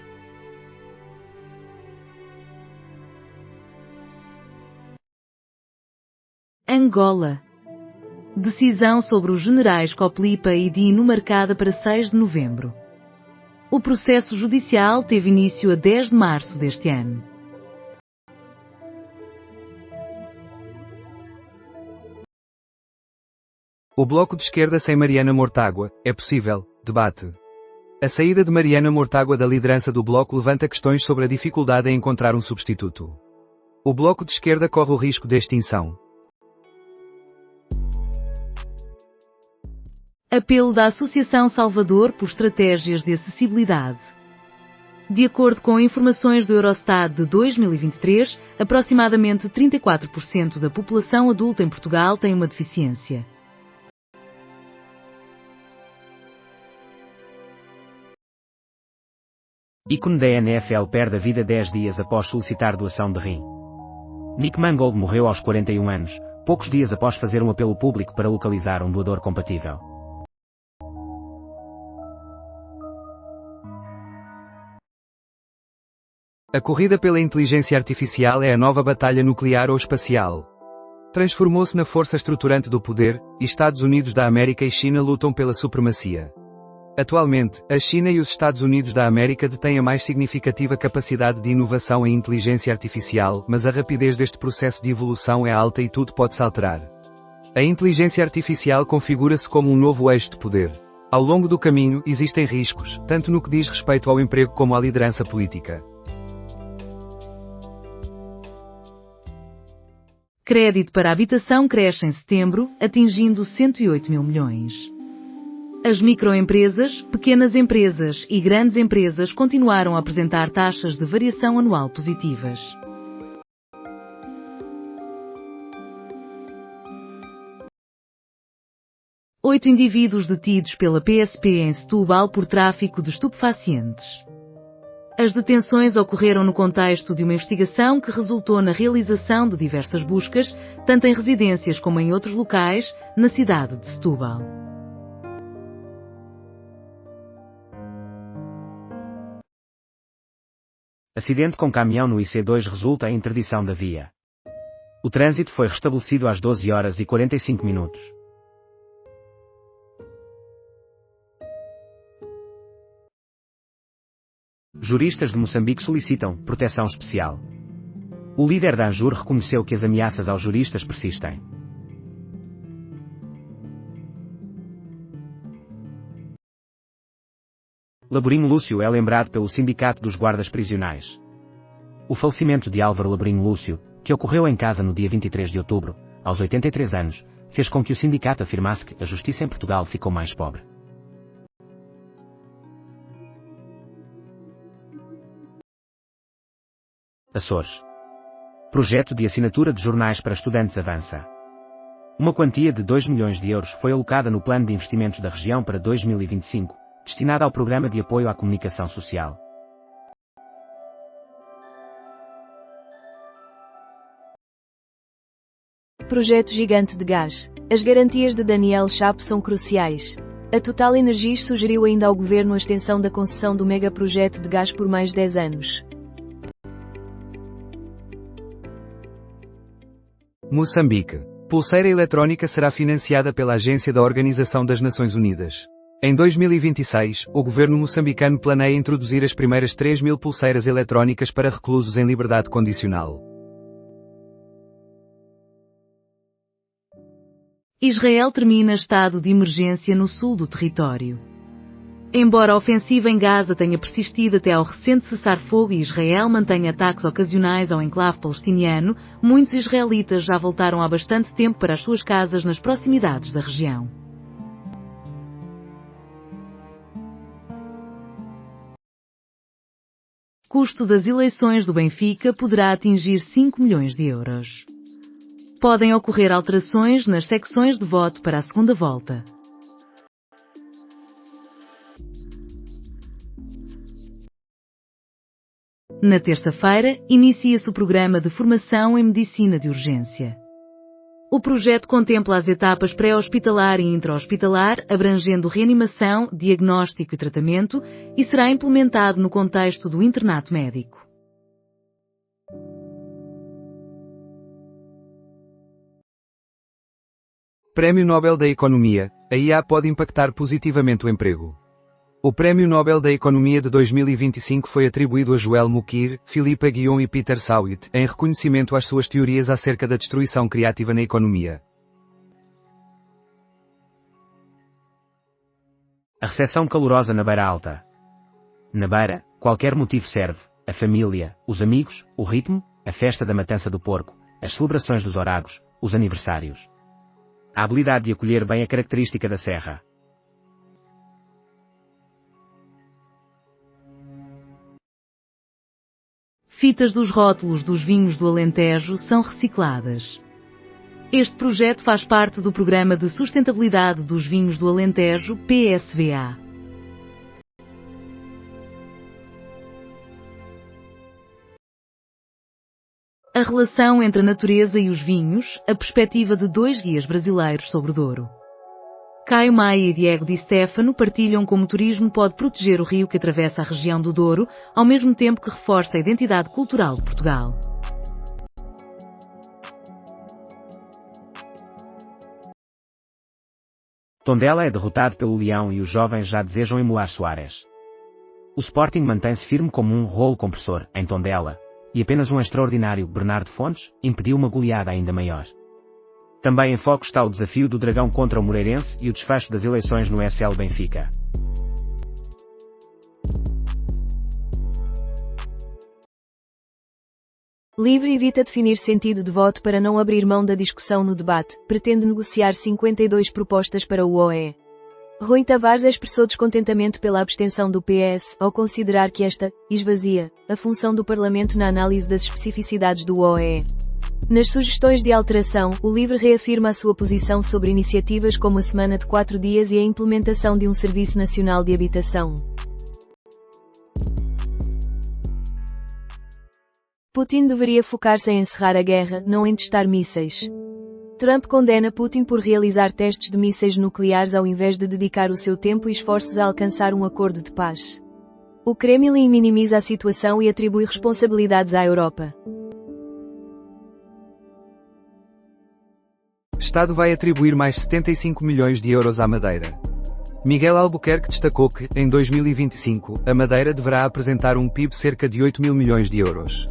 Angola. Decisão sobre os generais Copelipa e Dino marcada para 6 de novembro. O processo judicial teve início a 10 de março deste ano. O Bloco de Esquerda sem Mariana Mortágua, é possível? Debate. A saída de Mariana Mortágua da liderança do Bloco levanta questões sobre a dificuldade em encontrar um substituto. O Bloco de Esquerda corre o risco de extinção. Apelo da Associação Salvador por estratégias de acessibilidade. De acordo com informações do Eurostat de 2023, aproximadamente 34% da população adulta em Portugal tem uma deficiência. Ícone da NFL perde a vida 10 dias após solicitar doação de rim. Nick Mangold morreu aos 41 anos, poucos dias após fazer um apelo público para localizar um doador compatível. A corrida pela inteligência artificial é a nova batalha nuclear ou espacial. Transformou-se na força estruturante do poder, e Estados Unidos da América e China lutam pela supremacia. Atualmente, a China e os Estados Unidos da América detêm a mais significativa capacidade de inovação em inteligência artificial, mas a rapidez deste processo de evolução é alta e tudo pode se alterar. A inteligência artificial configura-se como um novo eixo de poder. Ao longo do caminho, existem riscos, tanto no que diz respeito ao emprego como à liderança política. Crédito para habitação cresce em setembro, atingindo 108 mil milhões. As microempresas, pequenas empresas e grandes empresas continuaram a apresentar taxas de variação anual positivas. Oito indivíduos detidos pela PSP em Setúbal por tráfico de estupefacientes. As detenções ocorreram no contexto de uma investigação que resultou na realização de diversas buscas, tanto em residências como em outros locais, na cidade de Setúbal. Acidente com caminhão no IC2 resulta em interdição da via. O trânsito foi restabelecido às 12 horas e 45 minutos. Juristas de Moçambique solicitam proteção especial. O líder da ANJUR reconheceu que as ameaças aos juristas persistem. Laborinho Lúcio é lembrado pelo Sindicato dos Guardas Prisionais. O falecimento de Álvaro Laborinho Lúcio, que ocorreu em casa no dia 23 de outubro, aos 83 anos, fez com que o sindicato afirmasse que a justiça em Portugal ficou mais pobre. Açores. Projeto de assinatura de jornais para estudantes avança. Uma quantia de 2 milhões de euros foi alocada no Plano de Investimentos da Região para 2025, destinada ao Programa de Apoio à Comunicação Social. Projeto gigante de gás. As garantias de Daniel Chapo são cruciais. A Total Energies sugeriu ainda ao Governo a extensão da concessão do megaprojeto de gás por mais 10 anos. Moçambique. Pulseira eletrónica será financiada pela Agência da Organização das Nações Unidas. Em 2026, o governo moçambicano planeia introduzir as primeiras 3.000 pulseiras eletrónicas para reclusos em liberdade condicional. Israel termina estado de emergência no sul do território. Embora a ofensiva em Gaza tenha persistido até ao recente cessar-fogo e Israel mantenha ataques ocasionais ao enclave palestiniano, muitos israelitas já voltaram há bastante tempo para as suas casas nas proximidades da região. Custo das eleições do Benfica poderá atingir 5 milhões de euros. Podem ocorrer alterações nas secções de voto para a segunda volta. Na terça-feira, inicia-se o programa de formação em medicina de urgência. O projeto contempla as etapas pré-hospitalar e intra-hospitalar, abrangendo reanimação, diagnóstico e tratamento, e será implementado no contexto do internato médico. Prémio Nobel da Economia. A IA pode impactar positivamente o emprego. O Prémio Nobel da Economia de 2025 foi atribuído a Joël Moukir, Philippe Guillon e Peter Sauit, em reconhecimento às suas teorias acerca da destruição criativa na economia. A recepção calorosa na Beira Alta. Na Beira, qualquer motivo serve: a família, os amigos, o ritmo, a festa da matança do porco, as celebrações dos oragos, os aniversários. A habilidade de acolher bem a característica da serra. fitas dos rótulos dos vinhos do Alentejo são recicladas. Este projeto faz parte do Programa de Sustentabilidade dos Vinhos do Alentejo, PSVA. A relação entre a natureza e os vinhos, a perspectiva de dois guias brasileiros sobre o Douro. Caio Maia e Diego Di Stefano partilham como o turismo pode proteger o rio que atravessa a região do Douro, ao mesmo tempo que reforça a identidade cultural de Portugal. Tondela é derrotado pelo Leão e os jovens já desejam emular Soares. O Sporting mantém-se firme como um rolo compressor, em Tondela, e apenas um extraordinário Bernardo Fontes impediu uma goleada ainda maior. Também em foco está o desafio do Dragão contra o Moreirense e o desfecho das eleições no SL Benfica. LIVRE evita definir sentido de voto para não abrir mão da discussão no debate, pretende negociar 52 propostas para o OE. Rui Tavares expressou descontentamento pela abstenção do PS, ao considerar que esta esvazia a função do Parlamento na análise das especificidades do OE. Nas sugestões de alteração, o LIVRE reafirma a sua posição sobre iniciativas como a semana de 4 dias e a implementação de um Serviço Nacional de Habitação. Putin deveria focar-se em encerrar a guerra, não em testar mísseis. Trump condena Putin por realizar testes de mísseis nucleares ao invés de dedicar o seu tempo e esforços a alcançar um acordo de paz. O Kremlin minimiza a situação e atribui responsabilidades à Europa. Estado vai atribuir mais 75 milhões de euros à Madeira. Miguel Albuquerque destacou que, em 2025, a Madeira deverá apresentar um PIB cerca de 8 mil milhões de euros.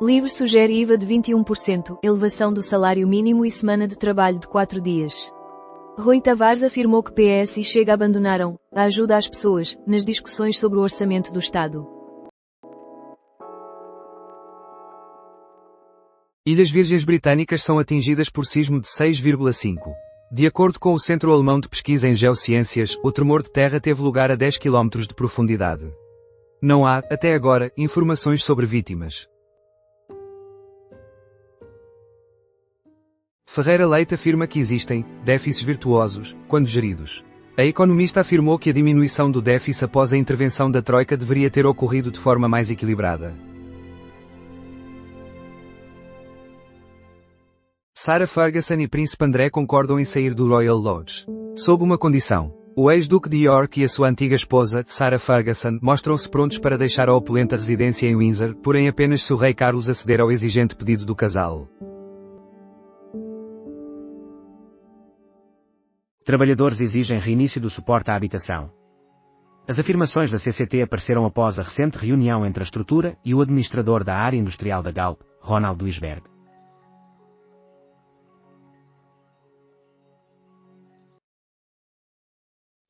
LIVRE sugere IVA de 21%, elevação do salário mínimo e semana de trabalho de 4 dias. Rui Tavares afirmou que PS e Chega abandonaram a ajuda às pessoas nas discussões sobre o orçamento do Estado. Ilhas Virgens Britânicas são atingidas por sismo de 6,5. De acordo com o Centro Alemão de Pesquisa em Geociências, o tremor de terra teve lugar a 10 km de profundidade. Não há, até agora, informações sobre vítimas. Ferreira Leite afirma que existem déficits virtuosos, quando geridos. A economista afirmou que a diminuição do déficit após a intervenção da Troika deveria ter ocorrido de forma mais equilibrada. Sarah Ferguson e Príncipe André concordam em sair do Royal Lodge. Sob uma condição. O ex-duque de York e a sua antiga esposa, Sarah Ferguson, mostram-se prontos para deixar a opulenta residência em Windsor, porém apenas se o rei Carlos aceder ao exigente pedido do casal. Trabalhadores exigem reinício do suporte à habitação. As afirmações da CCT apareceram após a recente reunião entre a estrutura e o administrador da área industrial da Galp, Ronald Duisberg.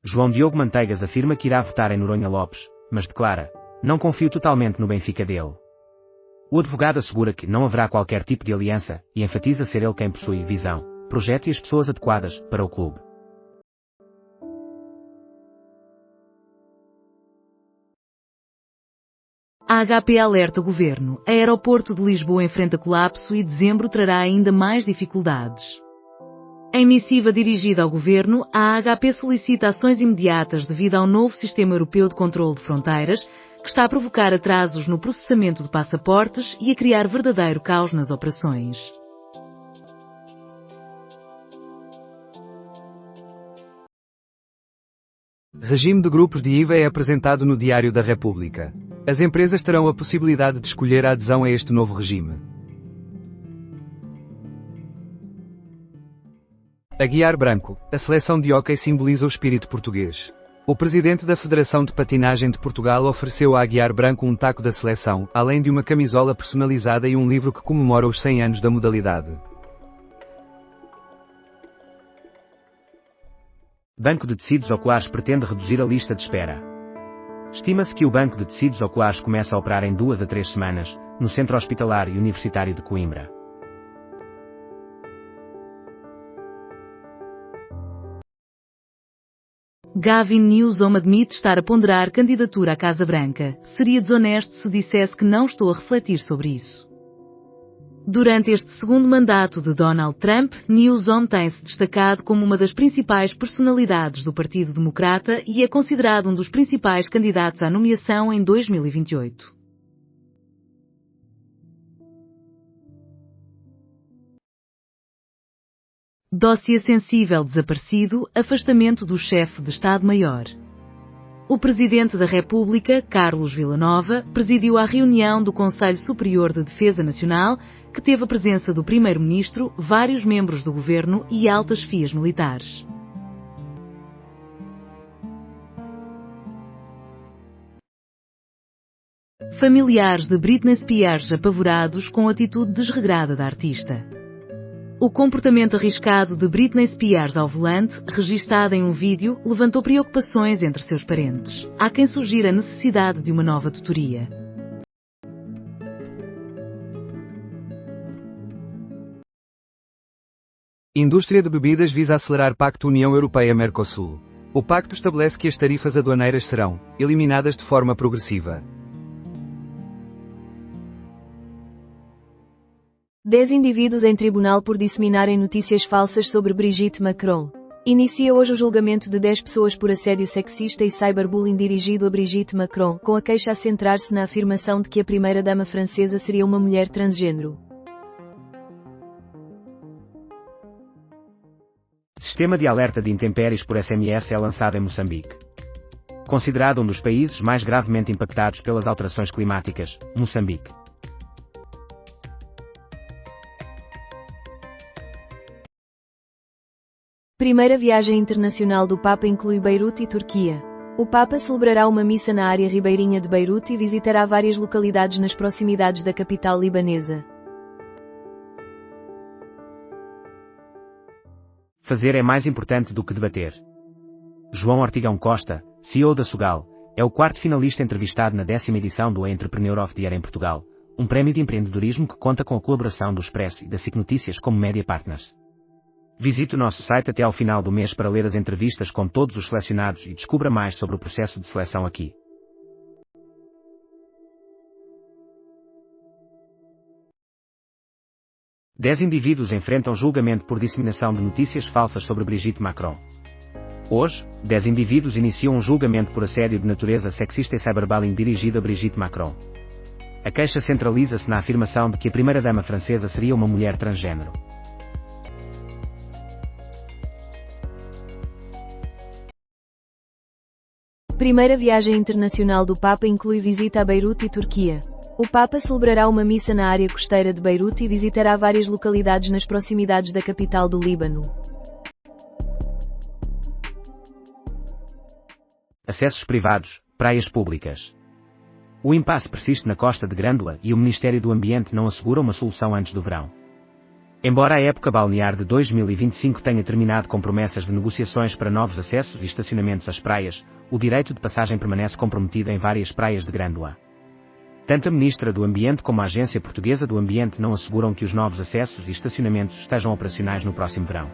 João Diogo Manteigas afirma que irá votar em Noronha Lopes, mas declara: "Não confio totalmente no Benfica dele." O advogado assegura que não haverá qualquer tipo de aliança e enfatiza ser ele quem possui visão, projeto e as pessoas adequadas para o clube. A HP alerta o governo. Aeroporto de Lisboa enfrenta colapso e dezembro trará ainda mais dificuldades. Em missiva dirigida ao governo, a HP solicita ações imediatas devido ao novo Sistema Europeu de Controlo de Fronteiras, que está a provocar atrasos no processamento de passaportes e a criar verdadeiro caos nas operações. Regime de grupos de IVA é apresentado no Diário da República. As empresas terão a possibilidade de escolher a adesão a este novo regime. Aguiar Branco, a seleção de hóquei simboliza o espírito português. O presidente da Federação de Patinagem de Portugal ofereceu a Aguiar Branco um taco da seleção, além de uma camisola personalizada e um livro que comemora os 100 anos da modalidade. Banco de Tecidos Oculares pretende reduzir a lista de espera. Estima-se que o Banco de Tecidos Oculares começa a operar em 2 a 3 semanas, no Centro Hospitalar e Universitário de Coimbra. Gavin Newsom admite estar a ponderar candidatura à Casa Branca. Seria desonesto se dissesse que não estou a refletir sobre isso. Durante este segundo mandato de Donald Trump, Newsom tem-se destacado como uma das principais personalidades do Partido Democrata e é considerado um dos principais candidatos à nomeação em 2028. Dossiê sensível desaparecido, afastamento do chefe de Estado-Maior. O Presidente da República, Carlos Villanova, presidiu a reunião do Conselho Superior de Defesa Nacional, que teve a presença do Primeiro-Ministro, vários membros do Governo e altas chefias militares. Familiares de Britney Spears apavorados com a atitude desregrada da artista. O comportamento arriscado de Britney Spears ao volante, registado em um vídeo, levantou preocupações entre seus parentes. Há quem sugira a necessidade de uma nova tutoria. Indústria de bebidas visa acelerar Pacto União Europeia-Mercosul. O pacto estabelece que as tarifas aduaneiras serão eliminadas de forma progressiva. 10 indivíduos em tribunal por disseminarem notícias falsas sobre Brigitte Macron. Inicia hoje o julgamento de 10 pessoas por assédio sexista e cyberbullying dirigido a Brigitte Macron, com a queixa a centrar-se na afirmação de que a primeira-dama francesa seria uma mulher transgênero. Sistema de alerta de intempéries por SMS é lançado em Moçambique. Considerado um dos países mais gravemente impactados pelas alterações climáticas, Moçambique. Primeira viagem internacional do Papa inclui Beirute e Turquia. O Papa celebrará uma missa na área ribeirinha de Beirute e visitará várias localidades nas proximidades da capital libanesa. Fazer é mais importante do que debater. João Ortigão Costa, CEO da Sugal, é o quarto finalista entrevistado na 10ª edição do Entrepreneur of the Year em Portugal, um prémio de empreendedorismo que conta com a colaboração do Expresso e da SIC Notícias como Media Partners. Visite o nosso site até ao final do mês para ler as entrevistas com todos os selecionados e descubra mais sobre o processo de seleção aqui. Dez indivíduos enfrentam julgamento por disseminação de notícias falsas sobre Brigitte Macron. Hoje, 10 indivíduos iniciam um julgamento por assédio de natureza sexista e cyberbullying dirigido a Brigitte Macron. A queixa centraliza-se na afirmação de que a primeira-dama francesa seria uma mulher transgênero. Primeira viagem internacional do Papa inclui visita a Beirute e Turquia. O Papa celebrará uma missa na área costeira de Beirute e visitará várias localidades nas proximidades da capital do Líbano. Acessos privados, praias públicas. O impasse persiste na costa de Grândola e o Ministério do Ambiente não assegura uma solução antes do verão. Embora a época balnear de 2025 tenha terminado com promessas de negociações para novos acessos e estacionamentos às praias, o direito de passagem permanece comprometido em várias praias de Grândola. Tanto a Ministra do Ambiente como a Agência Portuguesa do Ambiente não asseguram que os novos acessos e estacionamentos estejam operacionais no próximo verão.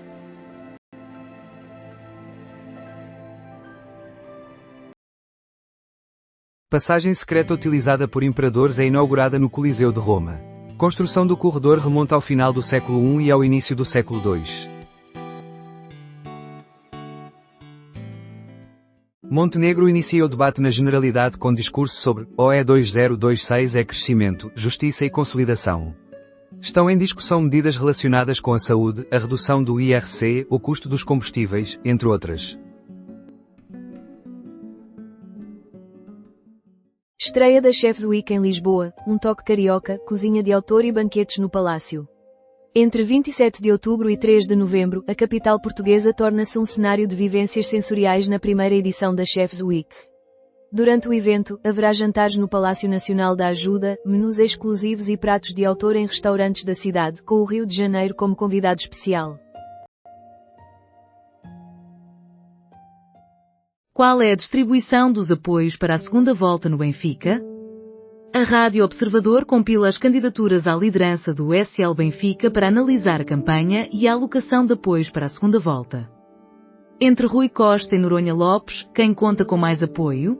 Passagem secreta utilizada por imperadores é inaugurada no Coliseu de Roma. Construção do corredor remonta ao final do século I e ao início do século II. Montenegro inicia o debate na Generalidade com discurso sobre OE 2026 é crescimento, justiça e consolidação. Estão em discussão medidas relacionadas com a saúde, a redução do IRC, o custo dos combustíveis, entre outras. Estreia da Chef's Week em Lisboa, um toque carioca, cozinha de autor e banquetes no Palácio. Entre 27 de outubro e 3 de novembro, a capital portuguesa torna-se um cenário de vivências sensoriais na primeira edição da Chef's Week. Durante o evento, haverá jantares no Palácio Nacional da Ajuda, menus exclusivos e pratos de autor em restaurantes da cidade, com o Rio de Janeiro como convidado especial. Qual é a distribuição dos apoios para a segunda volta no Benfica? A Rádio Observador compila as candidaturas à liderança do SL Benfica para analisar a campanha e a alocação de apoios para a segunda volta. Entre Rui Costa e Noronha Lopes, quem conta com mais apoio?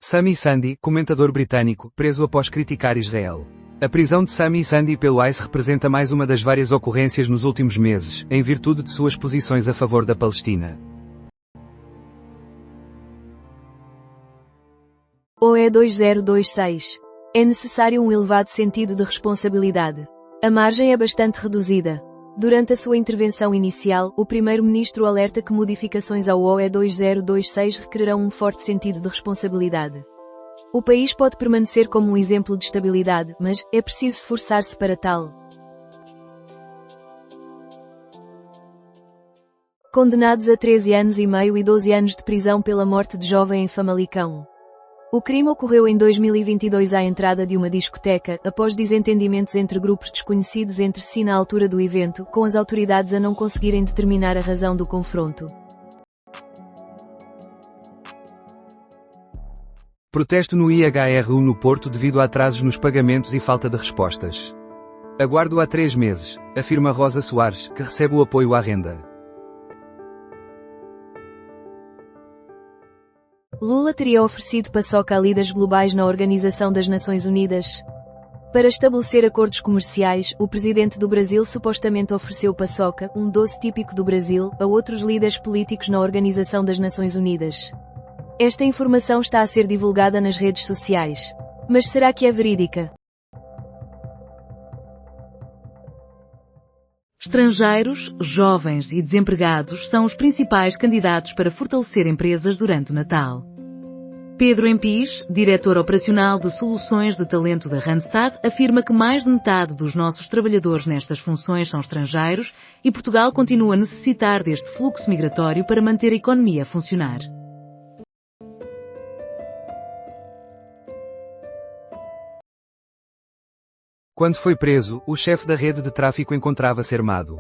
Sami Sandy, comentador britânico, preso após criticar Israel. A prisão de Sami Sandy pelo ICE representa mais uma das várias ocorrências nos últimos meses, em virtude de suas posições a favor da Palestina. OE 2026. É necessário um elevado sentido de responsabilidade. A margem é bastante reduzida. Durante a sua intervenção inicial, o primeiro-ministro alerta que modificações ao OE 2026 requererão um forte sentido de responsabilidade. O país pode permanecer como um exemplo de estabilidade, mas é preciso esforçar-se para tal. Condenados a 13 anos e meio e 12 anos de prisão pela morte de jovem em Famalicão. O crime ocorreu em 2022 à entrada de uma discoteca, após desentendimentos entre grupos desconhecidos entre si na altura do evento, com as autoridades a não conseguirem determinar a razão do confronto. Protesto no IHRU no Porto devido a atrasos nos pagamentos e falta de respostas. Aguardo há 3 meses, afirma Rosa Soares, que recebe o apoio à renda. Lula teria oferecido paçoca a líderes globais na Organização das Nações Unidas. Para estabelecer acordos comerciais, o presidente do Brasil supostamente ofereceu paçoca, um doce típico do Brasil, a outros líderes políticos na Organização das Nações Unidas. Esta informação está a ser divulgada nas redes sociais. Mas será que é verídica? Estrangeiros, jovens e desempregados são os principais candidatos para fortalecer empresas durante o Natal. Pedro Empis, diretor operacional de soluções de talento da Randstad, afirma que mais de metade dos nossos trabalhadores nestas funções são estrangeiros e Portugal continua a necessitar deste fluxo migratório para manter a economia a funcionar. Quando foi preso, o chefe da rede de tráfico encontrava-se armado.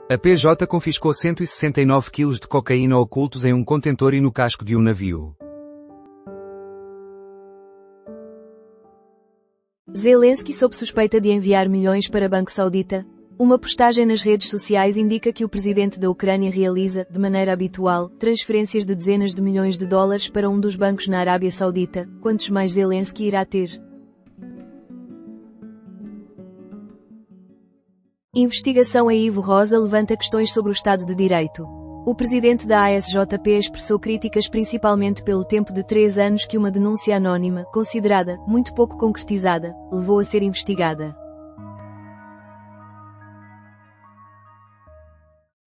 A PJ confiscou 169 kg de cocaína ocultos em um contentor e no casco de um navio. Zelensky sob suspeita de enviar milhões para Banco Saudita. Uma postagem nas redes sociais indica que o presidente da Ucrânia realiza, de maneira habitual, transferências de dezenas de milhões de dólares para um dos bancos na Arábia Saudita. Quantos mais Zelensky irá ter? Investigação a Ivo Rosa levanta questões sobre o Estado de Direito. O presidente da ASJP expressou críticas principalmente pelo tempo de 3 anos que uma denúncia anónima, considerada muito pouco concretizada, levou a ser investigada.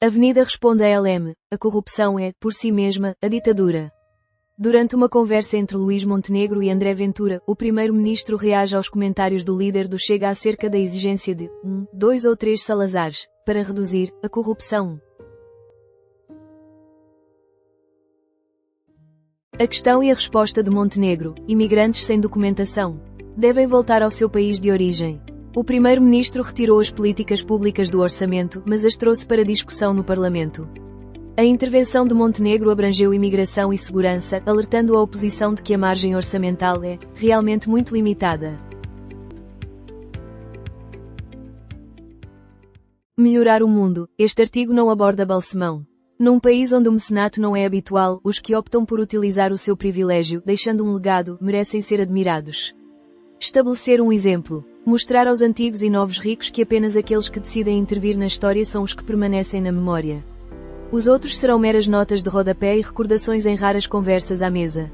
Avenida responde a LM, a corrupção é, por si mesma, a ditadura. Durante uma conversa entre Luís Montenegro e André Ventura, o primeiro-ministro reage aos comentários do líder do Chega acerca da exigência de 1, 2 ou 3 Salazares, para reduzir a corrupção. A questão e a resposta de Montenegro: imigrantes sem documentação devem voltar ao seu país de origem. O primeiro-ministro retirou as políticas públicas do orçamento, mas as trouxe para discussão no Parlamento. A intervenção de Montenegro abrangeu imigração e segurança, alertando a oposição de que a margem orçamental é, realmente muito limitada. Melhorar o mundo. Este artigo não aborda Balsemão. Num país onde o mecenato não é habitual, os que optam por utilizar o seu privilégio, deixando um legado, merecem ser admirados. Estabelecer um exemplo. Mostrar aos antigos e novos ricos que apenas aqueles que decidem intervir na história são os que permanecem na memória. Os outros serão meras notas de rodapé e recordações em raras conversas à mesa.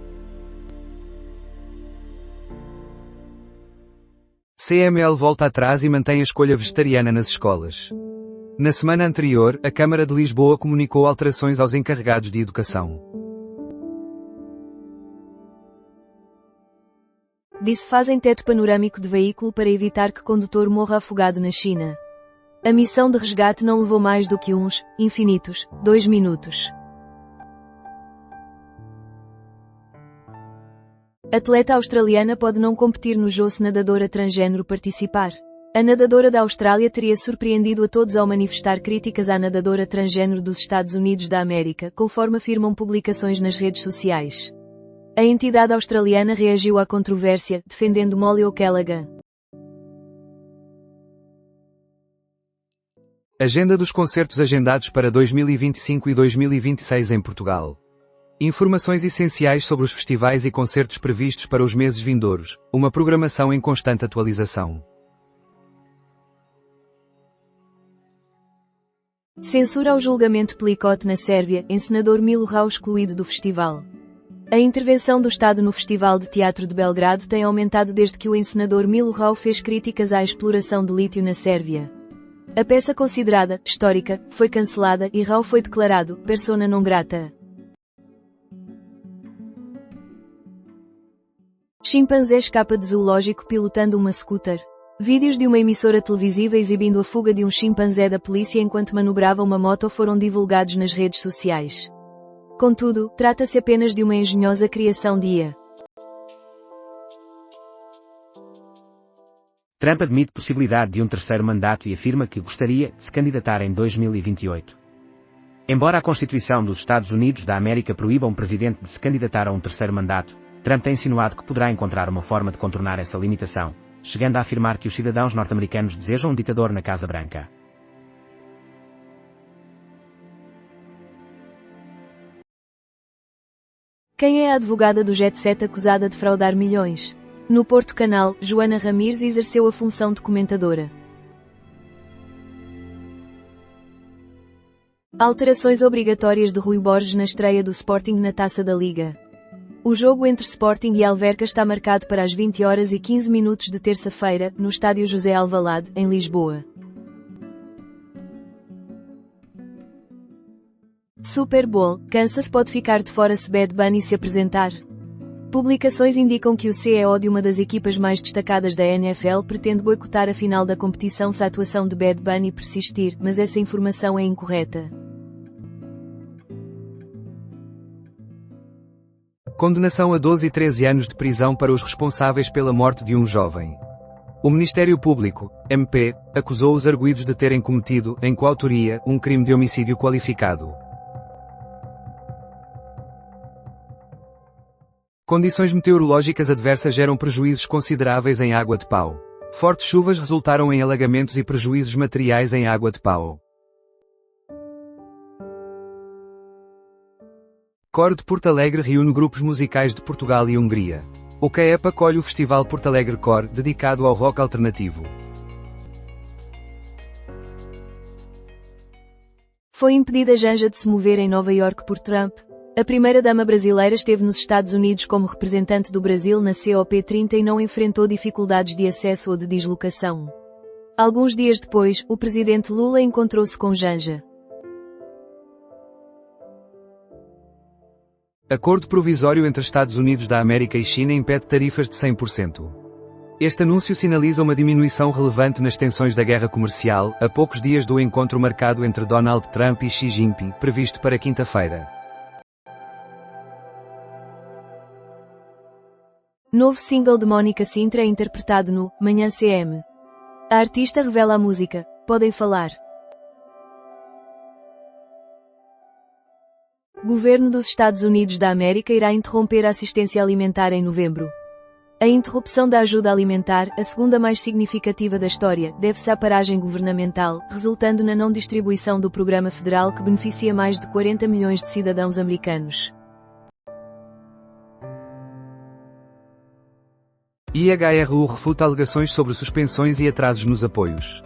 CML volta atrás e mantém a escolha vegetariana nas escolas. Na semana anterior, a Câmara de Lisboa comunicou alterações aos encarregados de educação. Disse fazem teto panorâmico de veículo para evitar que condutor morra afogado na China. A missão de resgate não levou mais do que uns, infinitos, 2 minutos. Atleta australiana pode não competir no josso nadadora transgênero participar. A nadadora da Austrália teria surpreendido a todos ao manifestar críticas à nadadora transgênero dos Estados Unidos da América, conforme afirmam publicações nas redes sociais. A entidade australiana reagiu à controvérsia, defendendo Molly O'Callaghan. Agenda dos concertos agendados para 2025 e 2026 em Portugal. Informações essenciais sobre os festivais e concertos previstos para os meses vindouros, uma programação em constante atualização. Censura ao julgamento Pelicote na Sérvia, encenador Milo Rau excluído do festival. A intervenção do Estado no Festival de Teatro de Belgrado tem aumentado desde que o encenador Milo Rau fez críticas à exploração de lítio na Sérvia. A peça considerada histórica foi cancelada e Rau foi declarado persona non grata. Chimpanzé escapa de zoológico pilotando uma scooter. Vídeos de uma emissora televisiva exibindo a fuga de um chimpanzé da polícia enquanto manobrava uma moto foram divulgados nas redes sociais. Contudo, trata-se apenas de uma engenhosa criação de IA. Trump admite possibilidade de um terceiro mandato e afirma que gostaria de se candidatar em 2028. Embora a Constituição dos Estados Unidos da América proíba um presidente de se candidatar a um terceiro mandato, Trump tem insinuado que poderá encontrar uma forma de contornar essa limitação, chegando a afirmar que os cidadãos norte-americanos desejam um ditador na Casa Branca. Quem é a advogada do Jet Set acusada de fraudar milhões? No Porto Canal, Joana Ramires exerceu a função de comentadora. Alterações obrigatórias de Rui Borges na estreia do Sporting na Taça da Liga. O jogo entre Sporting e Alverca está marcado para as 20h15 de terça-feira, no estádio José Alvalade, em Lisboa. Super Bowl, Kansas pode ficar de fora se Bad Bunny se apresentar. Publicações indicam que o CEO de uma das equipas mais destacadas da NFL pretende boicotar a final da competição se a atuação de Bad Bunny persistir, mas essa informação é incorreta. Condenação a 12 e 13 anos de prisão para os responsáveis pela morte de um jovem. O Ministério Público, MP, acusou os arguidos de terem cometido, em coautoria, um crime de homicídio qualificado. Condições meteorológicas adversas geram prejuízos consideráveis em Água de Pau. Fortes chuvas resultaram em alagamentos e prejuízos materiais em Água de Pau. Coro de Porto Alegre reúne grupos musicais de Portugal e Hungria. O CAEP acolhe o Festival Porto Alegre Core, dedicado ao rock alternativo. Foi impedida Janja de se mover em Nova Iorque por Trump. A primeira-dama brasileira esteve nos Estados Unidos como representante do Brasil na COP30 e não enfrentou dificuldades de acesso ou de deslocação. Alguns dias depois, o presidente Lula encontrou-se com Janja. Acordo provisório entre Estados Unidos da América e China impede tarifas de 100%. Este anúncio sinaliza uma diminuição relevante nas tensões da guerra comercial, a poucos dias do encontro marcado entre Donald Trump e Xi Jinping, previsto para quinta-feira. Novo single de Mónica Sintra é interpretado no Manhã CM. A artista revela a música Podem Falar. Governo dos Estados Unidos da América irá interromper a assistência alimentar em novembro. A interrupção da ajuda alimentar, a segunda mais significativa da história, deve-se à paragem governamental, resultando na não distribuição do programa federal que beneficia mais de 40 milhões de cidadãos americanos. IHRU refuta alegações sobre suspensões e atrasos nos apoios.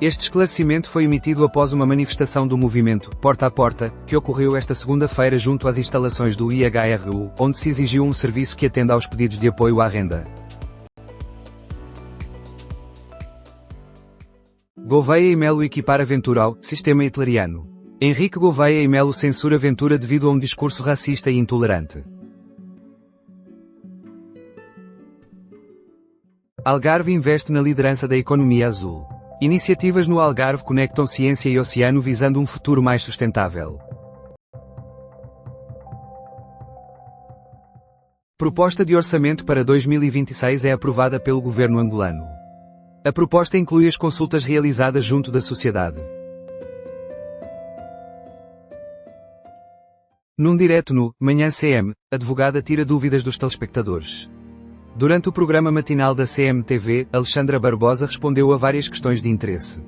Este esclarecimento foi emitido após uma manifestação do movimento Porta a Porta, que ocorreu esta segunda-feira junto às instalações do IHRU, onde se exigiu um serviço que atenda aos pedidos de apoio à renda. Gouveia e Melo equipara Ventura ao sistema hitleriano. Henrique Gouveia e Melo censura Ventura devido a um discurso racista e intolerante. Algarve investe na liderança da economia azul. Iniciativas no Algarve conectam ciência e oceano visando um futuro mais sustentável. Proposta de orçamento para 2026 é aprovada pelo governo angolano. A proposta inclui as consultas realizadas junto da sociedade. Num direto no Manhã CM, a advogada tira dúvidas dos telespectadores. Durante o programa matinal da CMTV, Alexandra Barbosa respondeu a várias questões de interesse.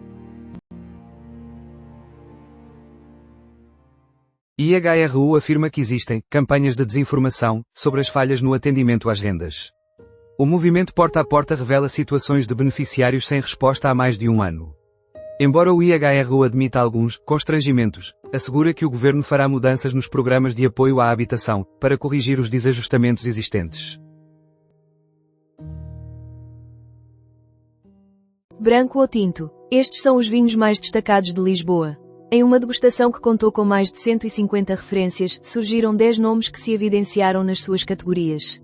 IHRU afirma que existem campanhas de desinformação sobre as falhas no atendimento às rendas. O movimento Porta a Porta revela situações de beneficiários sem resposta há mais de um ano. Embora o IHRU admita alguns constrangimentos, assegura que o governo fará mudanças nos programas de apoio à habitação, para corrigir os desajustamentos existentes. Branco ou tinto? Estes são os vinhos mais destacados de Lisboa. Em uma degustação que contou com mais de 150 referências, surgiram 10 nomes que se evidenciaram nas suas categorias.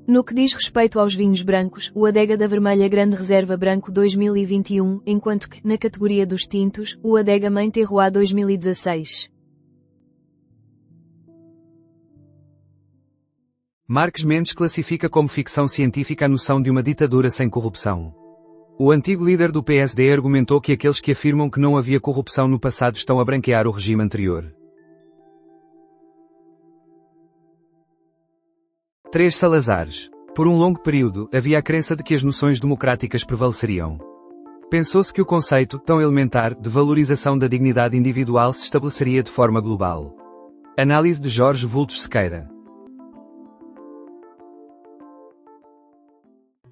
No que diz respeito aos vinhos brancos, o Adega da Vermelha Grande Reserva Branco 2021, enquanto que, na categoria dos tintos, o Adega Mãe Terroir 2016. Marques Mendes classifica como ficção científica a noção de uma ditadura sem corrupção. O antigo líder do PSD argumentou que aqueles que afirmam que não havia corrupção no passado estão a branquear o regime anterior. 3 Salazares. Por um longo período, havia a crença de que as noções democráticas prevaleceriam. Pensou-se que o conceito, tão elementar, de valorização da dignidade individual se estabeleceria de forma global. Análise de Jorge Vultos Sequeira.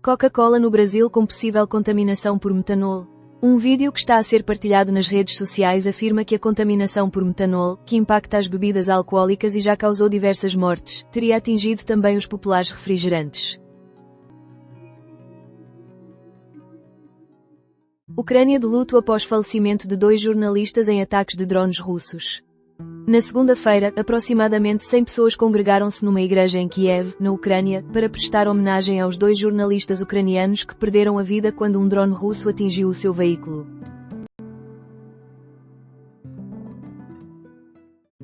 Coca-Cola no Brasil com possível contaminação por metanol. Um vídeo que está a ser partilhado nas redes sociais afirma que a contaminação por metanol, que impacta as bebidas alcoólicas e já causou diversas mortes, teria atingido também os populares refrigerantes. Ucrânia de luto após falecimento de 2 jornalistas em ataques de drones russos. Na segunda-feira, aproximadamente 100 pessoas congregaram-se numa igreja em Kiev, na Ucrânia, para prestar homenagem aos 2 jornalistas ucranianos que perderam a vida quando um drone russo atingiu o seu veículo.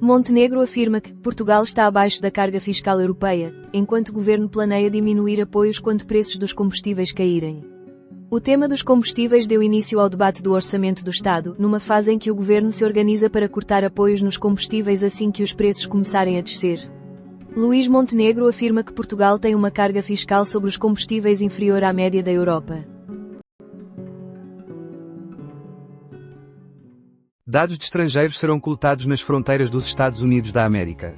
Montenegro afirma que Portugal está abaixo da carga fiscal europeia, enquanto o governo planeia diminuir apoios quando preços dos combustíveis caírem. O tema dos combustíveis deu início ao debate do Orçamento do Estado, numa fase em que o governo se organiza para cortar apoios nos combustíveis assim que os preços começarem a descer. Luís Montenegro afirma que Portugal tem uma carga fiscal sobre os combustíveis inferior à média da Europa. Dados de estrangeiros serão coletados nas fronteiras dos Estados Unidos da América.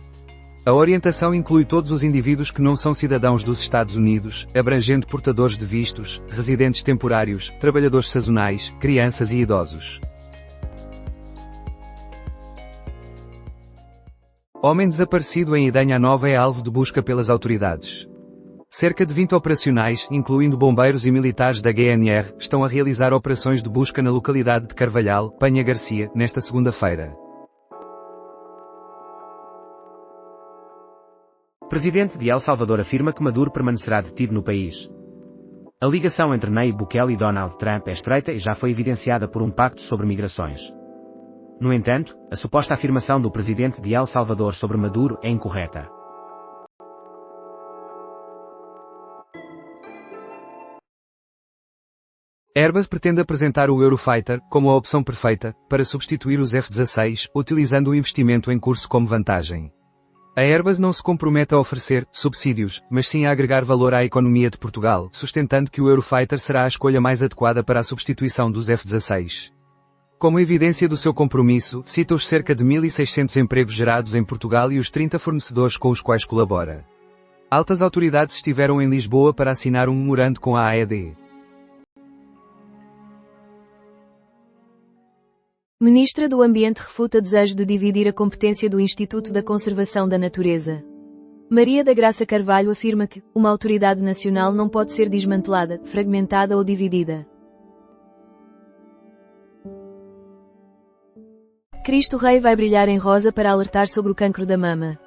A orientação inclui todos os indivíduos que não são cidadãos dos Estados Unidos, abrangendo portadores de vistos, residentes temporários, trabalhadores sazonais, crianças e idosos. Homem desaparecido em Idanha Nova é alvo de busca pelas autoridades. Cerca de 20 operacionais, incluindo bombeiros e militares da GNR, estão a realizar operações de busca na localidade de Carvalhal, Penha Garcia, nesta segunda-feira. O presidente de El Salvador afirma que Maduro permanecerá detido no país. A ligação entre Nayib Bukele e Donald Trump é estreita e já foi evidenciada por um pacto sobre migrações. No entanto, a suposta afirmação do presidente de El Salvador sobre Maduro é incorreta. Airbus pretende apresentar o Eurofighter como a opção perfeita para substituir os F-16, utilizando o investimento em curso como vantagem. A Airbus não se compromete a oferecer subsídios, mas sim a agregar valor à economia de Portugal, sustentando que o Eurofighter será a escolha mais adequada para a substituição dos F-16. Como evidência do seu compromisso, cita os cerca de 1.600 empregos gerados em Portugal e os 30 fornecedores com os quais colabora. Altas autoridades estiveram em Lisboa para assinar um memorando com a AED. Ministra do Ambiente refuta desejo de dividir a competência do Instituto da Conservação da Natureza. Maria da Graça Carvalho afirma que uma autoridade nacional não pode ser desmantelada, fragmentada ou dividida. Cristo Rei vai brilhar em rosa para alertar sobre o cancro da mama.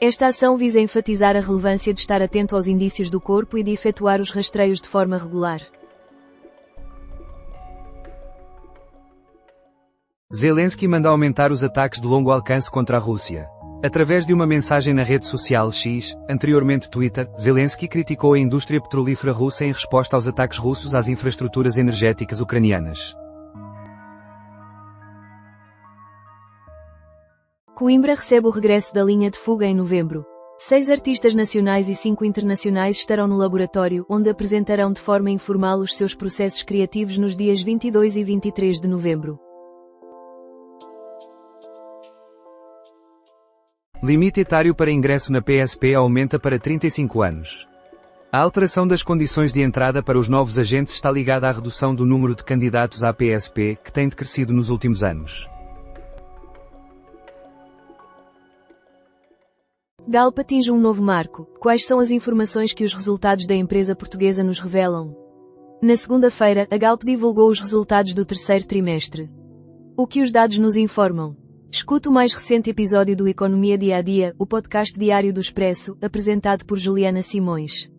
Esta ação visa enfatizar a relevância de estar atento aos indícios do corpo e de efetuar os rastreios de forma regular. Zelensky manda aumentar os ataques de longo alcance contra a Rússia. Através de uma mensagem na rede social X, anteriormente Twitter, Zelensky criticou a indústria petrolífera russa em resposta aos ataques russos às infraestruturas energéticas ucranianas. Coimbra recebe o regresso da linha de fuga em novembro. 6 artistas nacionais e 5 internacionais estarão no laboratório, onde apresentarão de forma informal os seus processos criativos nos dias 22 e 23 de novembro. Limite etário para ingresso na PSP aumenta para 35 anos. A alteração das condições de entrada para os novos agentes está ligada à redução do número de candidatos à PSP, que tem decrescido nos últimos anos. Galp atinge um novo marco. Quais são as informações que os resultados da empresa portuguesa nos revelam? Na segunda-feira, a Galp divulgou os resultados do terceiro trimestre. O que os dados nos informam? Escuta o mais recente episódio do Economia Dia a Dia, o podcast diário do Expresso, apresentado por Juliana Simões.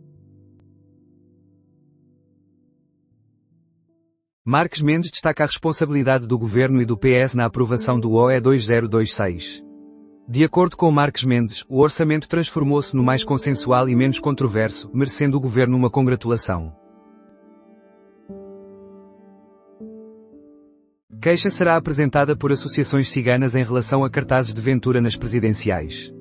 Marques Mendes destaca a responsabilidade do governo e do PS na aprovação do OE 2026. De acordo com Marques Mendes, o orçamento transformou-se no mais consensual e menos controverso, merecendo o governo uma congratulação. Queixa será apresentada por associações ciganas em relação a cartazes de Ventura nas presidenciais.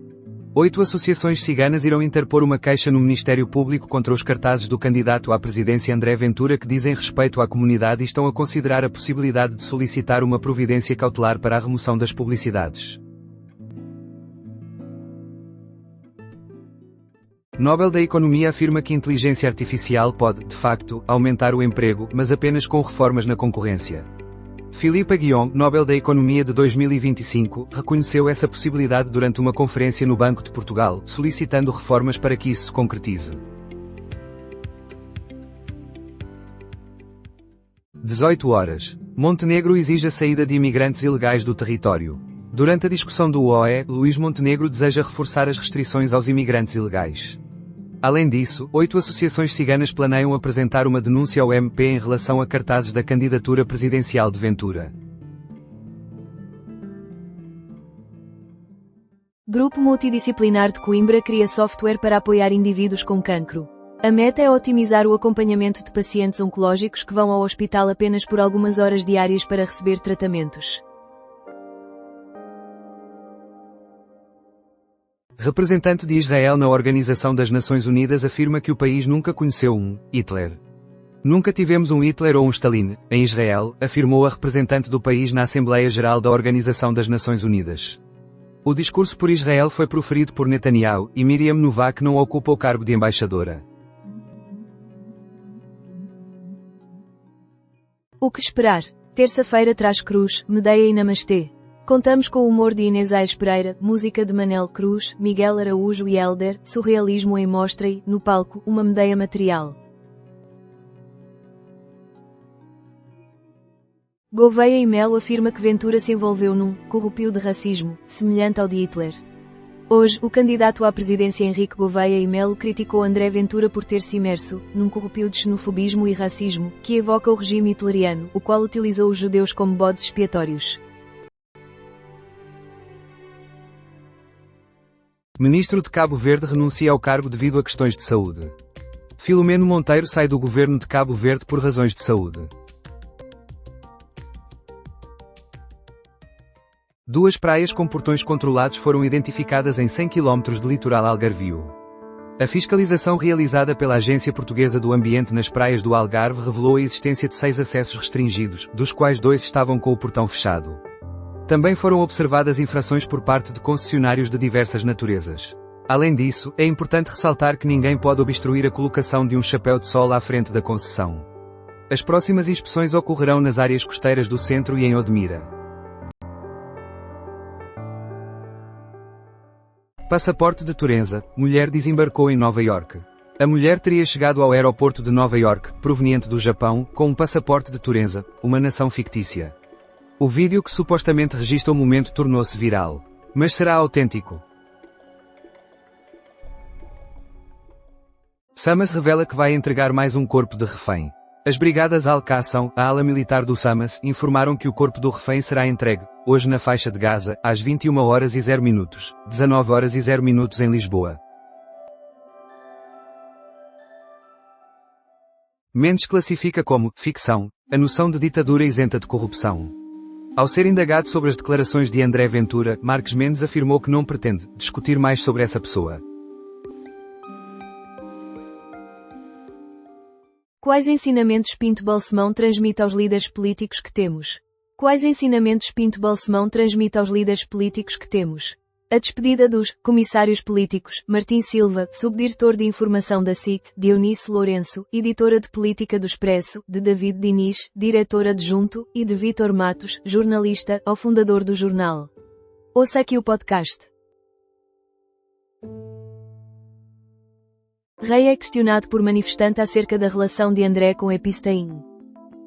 8 associações ciganas irão interpor uma queixa no Ministério Público contra os cartazes do candidato à presidência André Ventura que dizem respeito à comunidade e estão a considerar a possibilidade de solicitar uma providência cautelar para a remoção das publicidades. Nobel da Economia afirma que inteligência artificial pode, de facto, aumentar o emprego, mas apenas com reformas na concorrência. Philippe Aghion, Nobel da Economia de 2025, reconheceu essa possibilidade durante uma conferência no Banco de Portugal, solicitando reformas para que isso se concretize. 18 horas. Montenegro exige a saída de imigrantes ilegais do território. Durante a discussão do OE, Luís Montenegro deseja reforçar as restrições aos imigrantes ilegais. Além disso, 8 associações ciganas planeiam apresentar uma denúncia ao MP em relação a cartazes da candidatura presidencial de Ventura. Grupo Multidisciplinar de Coimbra cria software para apoiar indivíduos com cancro. A meta é otimizar o acompanhamento de pacientes oncológicos que vão ao hospital apenas por algumas horas diárias para receber tratamentos. Representante de Israel na Organização das Nações Unidas afirma que o país nunca conheceu um Hitler. Nunca tivemos um Hitler ou um Stalin, em Israel, afirmou a representante do país na Assembleia Geral da Organização das Nações Unidas. O discurso por Israel foi proferido por Netanyahu, e Miriam Novak não ocupa o cargo de embaixadora. O que esperar? Terça-feira traz Cruz, Medeia e Namastê. Contamos com o humor de Inês Aires Pereira, música de Manel Cruz, Miguel Araújo e Hélder, surrealismo em mostra e, no palco, uma Medeia material. Gouveia e Melo afirma que Ventura se envolveu num corrupio de racismo, semelhante ao de Hitler. Hoje, o candidato à presidência Henrique Gouveia e Melo criticou André Ventura por ter se imerso num corrupio de xenofobismo e racismo, que evoca o regime hitleriano, o qual utilizou os judeus como bodes expiatórios. Ministro de Cabo Verde renuncia ao cargo devido a questões de saúde. Filomeno Monteiro sai do governo de Cabo Verde por razões de saúde. 2 praias com portões controlados foram identificadas em 100 km de litoral algarvio. A fiscalização realizada pela Agência Portuguesa do Ambiente nas praias do Algarve revelou a existência de 6 acessos restringidos, dos quais 2 estavam com o portão fechado. Também foram observadas infrações por parte de concessionários de diversas naturezas. Além disso, é importante ressaltar que ninguém pode obstruir a colocação de um chapéu de sol à frente da concessão. As próximas inspeções ocorrerão nas áreas costeiras do centro e em Odmira. Passaporte de Turenza. Mulher desembarcou em Nova York. A mulher teria chegado ao aeroporto de Nova York, proveniente do Japão, com um passaporte de Turenza, uma nação fictícia. O vídeo que supostamente registra o momento tornou-se viral. Mas será autêntico? Samas revela que vai entregar mais um corpo de refém. As brigadas Al-Qassam, a ala militar do Samas, informaram que o corpo do refém será entregue, hoje na faixa de Gaza, às 21h00, 19h00 em Lisboa. Mendes classifica como ficção a noção de ditadura isenta de corrupção. Ao ser indagado sobre as declarações de André Ventura, Marques Mendes afirmou que não pretende discutir mais sobre essa pessoa. Quais ensinamentos Pinto Balsemão transmite aos líderes políticos que temos? Quais ensinamentos Pinto Balsemão transmite aos líderes políticos que temos? A despedida dos comissários políticos, Martim Silva, subdiretor de informação da SIC, Dionísio Lourenço, editora de política do Expresso, de David Diniz, diretor adjunto, e de Vítor Matos, jornalista, ao fundador do jornal. Ouça aqui o podcast. Rei é questionado por manifestante acerca da relação de André com Epstein.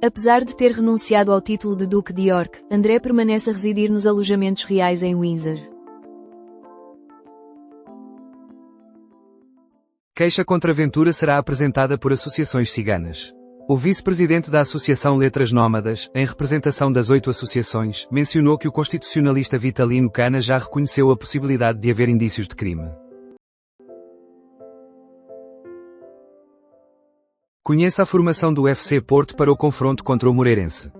Apesar de ter renunciado ao título de Duque de York, André permanece a residir nos alojamentos reais em Windsor. Queixa contra Ventura será apresentada por associações ciganas. O vice-presidente da Associação Letras Nómadas, em representação das 8 associações, mencionou que o constitucionalista Vitalino Cana já reconheceu a possibilidade de haver indícios de crime. Conheça a formação do FC Porto para o confronto contra o Moreirense.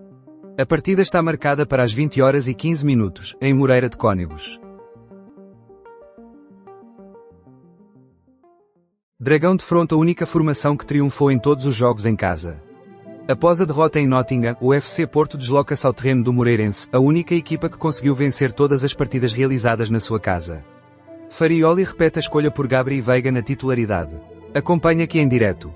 A partida está marcada para as 20h15, em Moreira de Cónegos. Dragão defronta a única formação que triunfou em todos os jogos em casa. Após a derrota em Nottingham, o FC Porto desloca-se ao terreno do Moreirense, a única equipa que conseguiu vencer todas as partidas realizadas na sua casa. Farioli repete a escolha por Gabri Veiga na titularidade. Acompanhe aqui em direto.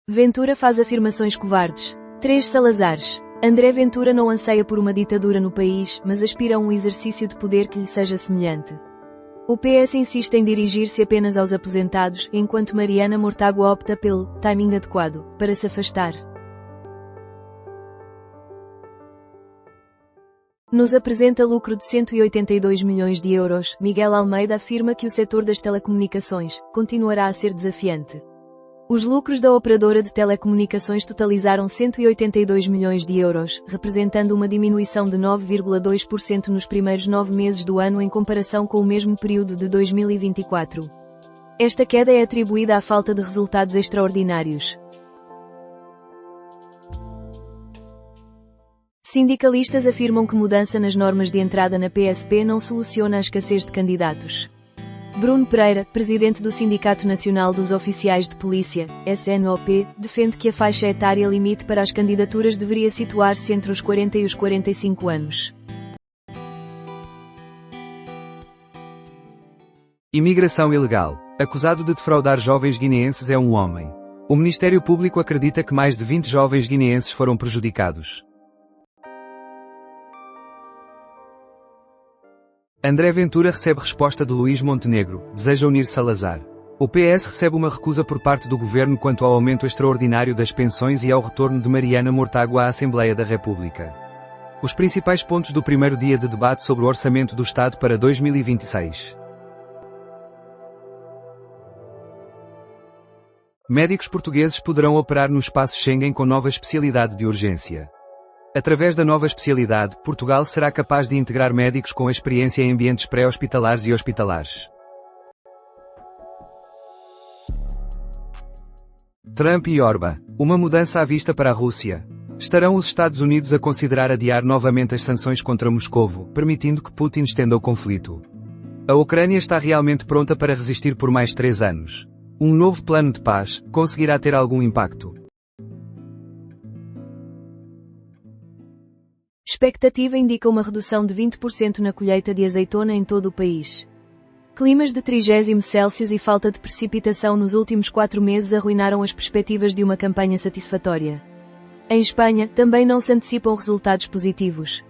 Ventura faz afirmações covardes. 3 Salazares. André Ventura não anseia por uma ditadura no país, mas aspira a um exercício de poder que lhe seja semelhante. O PS insiste em dirigir-se apenas aos aposentados, enquanto Mariana Mortágua opta pelo timing adequado para se afastar. Nos apresenta lucro de 182 milhões de euros. Miguel Almeida afirma que o setor das telecomunicações continuará a ser desafiante. Os lucros da operadora de telecomunicações totalizaram 182 milhões de euros, representando uma diminuição de 9,2% nos primeiros 9 meses do ano em comparação com o mesmo período de 2024. Esta queda é atribuída à falta de resultados extraordinários. Sindicalistas afirmam que mudança nas normas de entrada na PSP não soluciona a escassez de candidatos. Bruno Pereira, presidente do Sindicato Nacional dos Oficiais de Polícia, SNOP, defende que a faixa etária limite para as candidaturas deveria situar-se entre os 40 e os 45 anos. Imigração ilegal. Acusado de defraudar jovens guineenses é um homem. O Ministério Público acredita que mais de 20 jovens guineenses foram prejudicados. André Ventura recebe resposta de Luís Montenegro, deseja unir Salazar. O PS recebe uma recusa por parte do governo quanto ao aumento extraordinário das pensões e ao retorno de Mariana Mortágua à Assembleia da República. Os principais pontos do primeiro dia de debate sobre o Orçamento do Estado para 2026. Médicos portugueses poderão operar no espaço Schengen com nova especialidade de urgência. Através da nova especialidade, Portugal será capaz de integrar médicos com experiência em ambientes pré-hospitalares e hospitalares. Trump e Orbán. Uma mudança à vista para a Rússia. Estarão os Estados Unidos a considerar adiar novamente as sanções contra Moscovo, permitindo que Putin estenda o conflito. A Ucrânia está realmente pronta para resistir por mais 3 anos. Um novo plano de paz conseguirá ter algum impacto. Expectativa indica uma redução de 20% na colheita de azeitona em todo o país. Climas de 30°C e falta de precipitação nos últimos 4 meses arruinaram as perspectivas de uma campanha satisfatória. Em Espanha, também não se antecipam resultados positivos.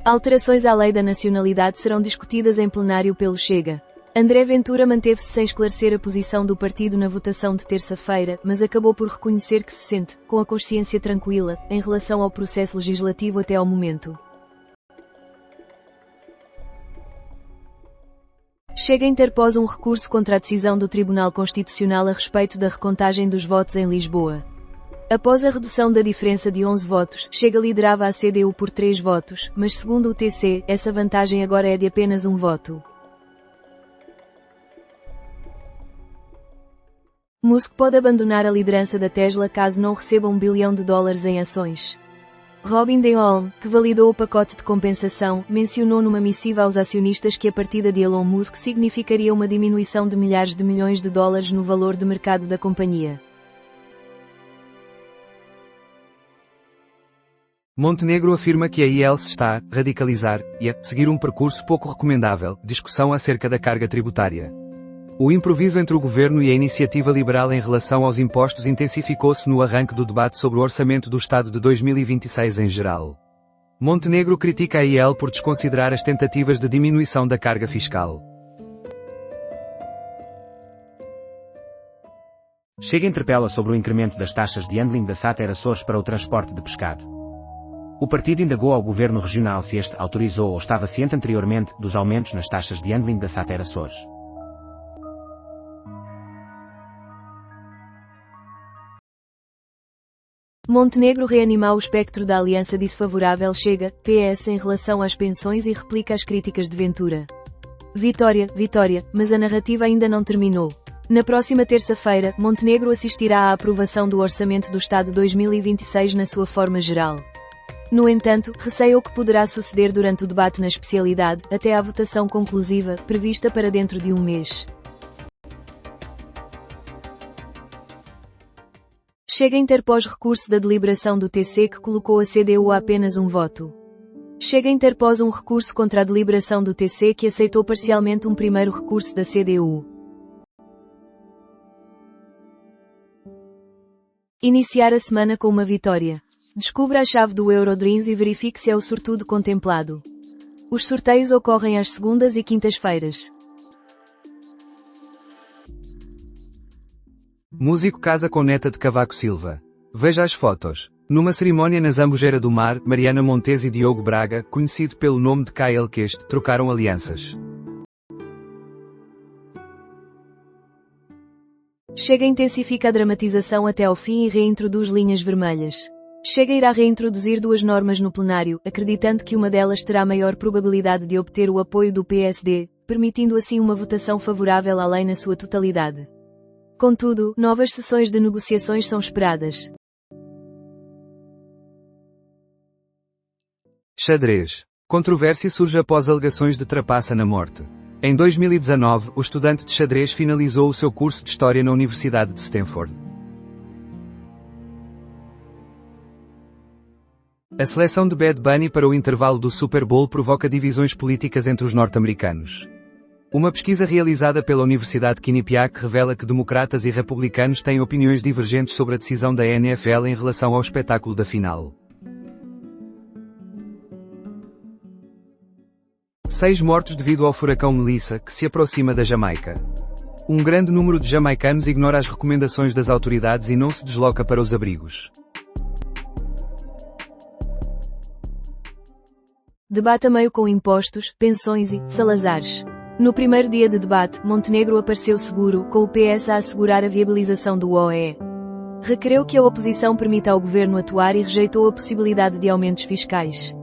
Alterações à lei da nacionalidade serão discutidas em plenário pelo Chega. André Ventura manteve-se sem esclarecer a posição do partido na votação de terça-feira, mas acabou por reconhecer que se sente, com a consciência tranquila, em relação ao processo legislativo até ao momento. Chega interpôs um recurso contra a decisão do Tribunal Constitucional a respeito da recontagem dos votos em Lisboa. Após a redução da diferença de 11 votos, Chega liderava a CDU por 3 votos, mas segundo o TC, essa vantagem agora é de apenas 1 voto. Musk pode abandonar a liderança da Tesla caso não receba $1 bilhão em ações. Robin DeOlm, que validou o pacote de compensação, mencionou numa missiva aos acionistas que a partida de Elon Musk significaria uma diminuição de milhares de milhões de dólares no valor de mercado da companhia. Montenegro afirma que a IEL se está a radicalizar e a seguir um percurso pouco recomendável, discussão acerca da carga tributária. O improviso entre o governo e a iniciativa liberal em relação aos impostos intensificou-se no arranque do debate sobre o orçamento do Estado de 2026 em geral. Montenegro critica a IEL por desconsiderar as tentativas de diminuição da carga fiscal. Chega interpela sobre o incremento das taxas de handling da SAT Açores para o transporte de pescado. O partido indagou ao governo regional se este autorizou ou estava ciente anteriormente dos aumentos nas taxas de handling da SAT Açores. Montenegro reanima o espectro da aliança desfavorável Chega, PS em relação às pensões e replica as críticas de Ventura. Vitória, mas a narrativa ainda não terminou. Na próxima terça-feira, Montenegro assistirá à aprovação do Orçamento do Estado 2026 na sua forma geral. No entanto, receia o que poderá suceder durante o debate na especialidade, até à votação conclusiva, prevista para dentro de um mês. Chega interpôs recurso da deliberação do TC que colocou a CDU a apenas um voto. Chega interpôs um recurso contra a deliberação do TC que aceitou parcialmente um primeiro recurso da CDU. Iniciar a semana com uma vitória. Descubra a chave do Eurodreams e verifique se é o sortudo contemplado. Os sorteios ocorrem às segundas e quintas-feiras. Músico casa com neta de Cavaco Silva. Veja as fotos. Numa cerimónia na Zambujeira do Mar, Mariana Montes e Diogo Braga, conhecido pelo nome de Kyle Queste, trocaram alianças. Chega intensifica a dramatização até ao fim e reintroduz linhas vermelhas. Chega irá reintroduzir duas normas no plenário, acreditando que uma delas terá maior probabilidade de obter o apoio do PSD, permitindo assim uma votação favorável à lei na sua totalidade. Contudo, novas sessões de negociações são esperadas. Xadrez. Controvérsia surge após alegações de trapaça na morte. Em 2019, o estudante de xadrez finalizou o seu curso de História na Universidade de Stanford. A seleção de Bad Bunny para o intervalo do Super Bowl provoca divisões políticas entre os norte-americanos. Uma pesquisa realizada pela Universidade Quinnipiac revela que democratas e republicanos têm opiniões divergentes sobre a decisão da NFL em relação ao espetáculo da final. 6 mortos devido ao furacão Melissa, que se aproxima da Jamaica. Um grande número de jamaicanos ignora as recomendações das autoridades e não se desloca para os abrigos. Debate a meio com impostos, pensões e Salazares. No primeiro dia de debate, Montenegro apareceu seguro, com o PS a assegurar a viabilização do OE. Requereu que a oposição permita ao governo atuar e rejeitou a possibilidade de aumentos fiscais.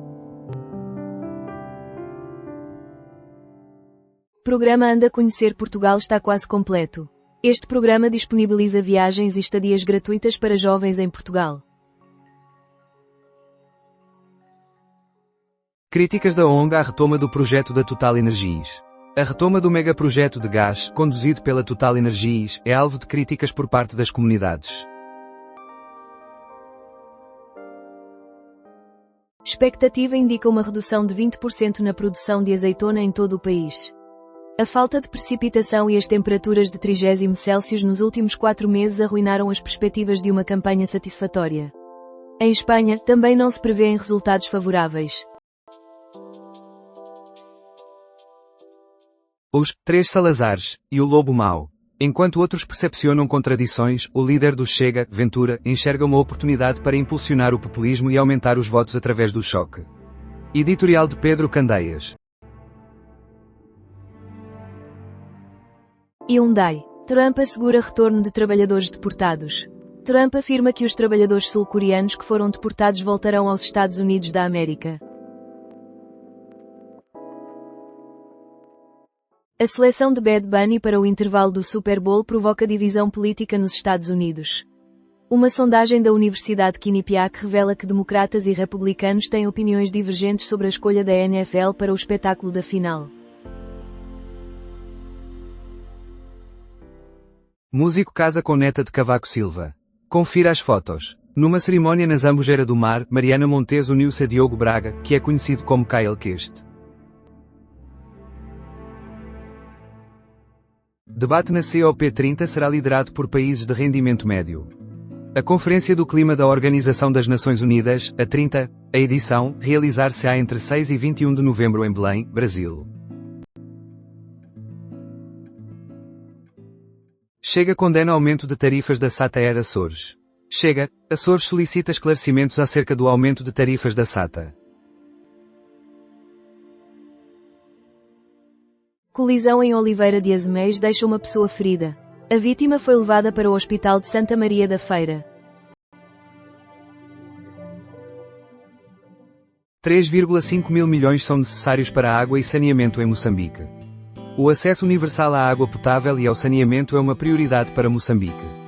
Programa Anda a Conhecer Portugal está quase completo. Este programa disponibiliza viagens e estadias gratuitas para jovens em Portugal. Críticas da ONG à retoma do projeto da Total Energies. A retoma do megaprojeto de gás, conduzido pela Total Energies, é alvo de críticas por parte das comunidades. Expectativa indica uma redução de 20% na produção de azeitona em todo o país. A falta de precipitação e as temperaturas de 30 Celsius nos últimos 4 meses arruinaram as perspectivas de uma campanha satisfatória. Em Espanha, também não se prevêem resultados favoráveis. Os 3 Salazares e o Lobo Mau. Enquanto outros percepcionam contradições, o líder do Chega, Ventura, enxerga uma oportunidade para impulsionar o populismo e aumentar os votos através do choque. Editorial de Pedro Candeias. Hyundai. Trump assegura retorno de trabalhadores deportados. Trump afirma que os trabalhadores sul-coreanos que foram deportados voltarão aos Estados Unidos da América. A seleção de Bad Bunny para o intervalo do Super Bowl provoca divisão política nos Estados Unidos. Uma sondagem da Universidade Quinnipiac revela que democratas e republicanos têm opiniões divergentes sobre a escolha da NFL para o espetáculo da final. Músico casa com neta de Cavaco Silva. Confira as fotos. Numa cerimónia na Zambujeira do Mar, Mariana Montes uniu-se a Diogo Braga, que é conhecido como Kyle Queste. Debate na COP30 será liderado por países de rendimento médio. A Conferência do Clima da Organização das Nações Unidas, a 30, a edição, realizar-se-á entre 6 e 21 de novembro em Belém, Brasil. Chega condena aumento de tarifas da SATA Air Açores. Chega, Açores solicita esclarecimentos acerca do aumento de tarifas da SATA. Colisão em Oliveira de Azeméis deixa uma pessoa ferida. A vítima foi levada para o Hospital de Santa Maria da Feira. 3,5 mil milhões são necessários para a água e saneamento em Moçambique. O acesso universal à água potável e ao saneamento é uma prioridade para Moçambique.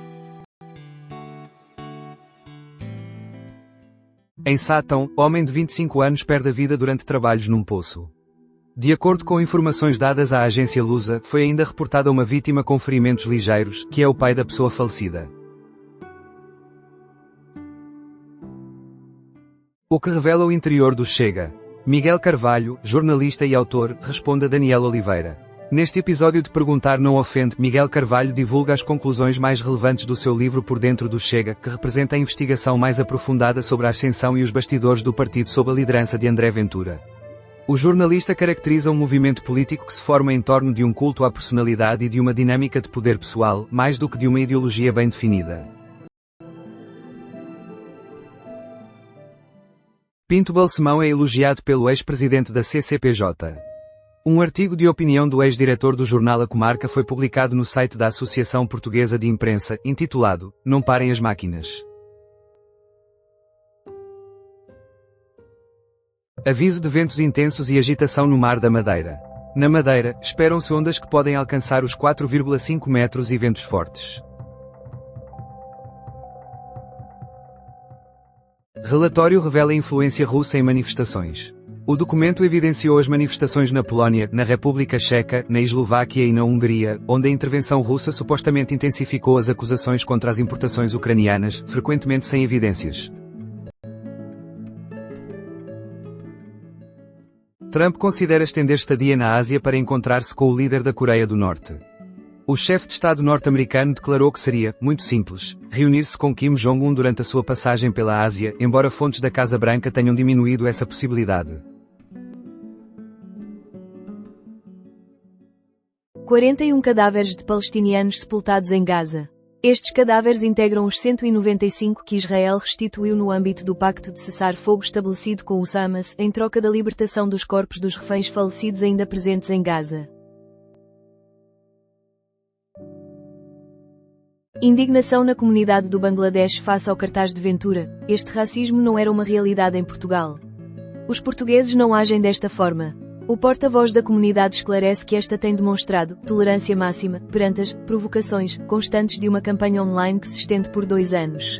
Em Sátão, homem de 25 anos perde a vida durante trabalhos num poço. De acordo com informações dadas à agência Lusa, foi ainda reportada uma vítima com ferimentos ligeiros, que é o pai da pessoa falecida. O que revela o interior do Chega. Miguel Carvalho, jornalista e autor, responde a Daniel Oliveira. Neste episódio de Perguntar Não Ofende, Miguel Carvalho divulga as conclusões mais relevantes do seu livro Por Dentro do Chega, que representa a investigação mais aprofundada sobre a ascensão e os bastidores do partido sob a liderança de André Ventura. O jornalista caracteriza um movimento político que se forma em torno de um culto à personalidade e de uma dinâmica de poder pessoal, mais do que de uma ideologia bem definida. Pinto Balsemão é elogiado pelo ex-presidente da CCPJ. Um artigo de opinião do ex-diretor do jornal A Comarca foi publicado no site da Associação Portuguesa de Imprensa, intitulado Não Parem as Máquinas. Aviso de ventos intensos e agitação no Mar da Madeira. Na Madeira, esperam-se ondas que podem alcançar os 4,5 metros e ventos fortes. Relatório revela influência russa em manifestações. O documento evidenciou as manifestações na Polónia, na República Checa, na Eslováquia e na Hungria, onde a intervenção russa supostamente intensificou as acusações contra as importações ucranianas, frequentemente sem evidências. Trump considera estender estadia na Ásia para encontrar-se com o líder da Coreia do Norte. O chefe de Estado norte-americano declarou que seria, muito simples, reunir-se com Kim Jong-un durante a sua passagem pela Ásia, embora fontes da Casa Branca tenham diminuído essa possibilidade. 41 cadáveres de palestinianos sepultados em Gaza. Estes cadáveres integram os 195 que Israel restituiu no âmbito do pacto de cessar-fogo estabelecido com os Hamas, em troca da libertação dos corpos dos reféns falecidos ainda presentes em Gaza. Indignação na comunidade do Bangladesh face ao cartaz de Ventura. Este racismo não era uma realidade em Portugal. Os portugueses não agem desta forma. O porta-voz da comunidade esclarece que esta tem demonstrado tolerância máxima perante as provocações constantes de uma campanha online que se estende por 2 anos.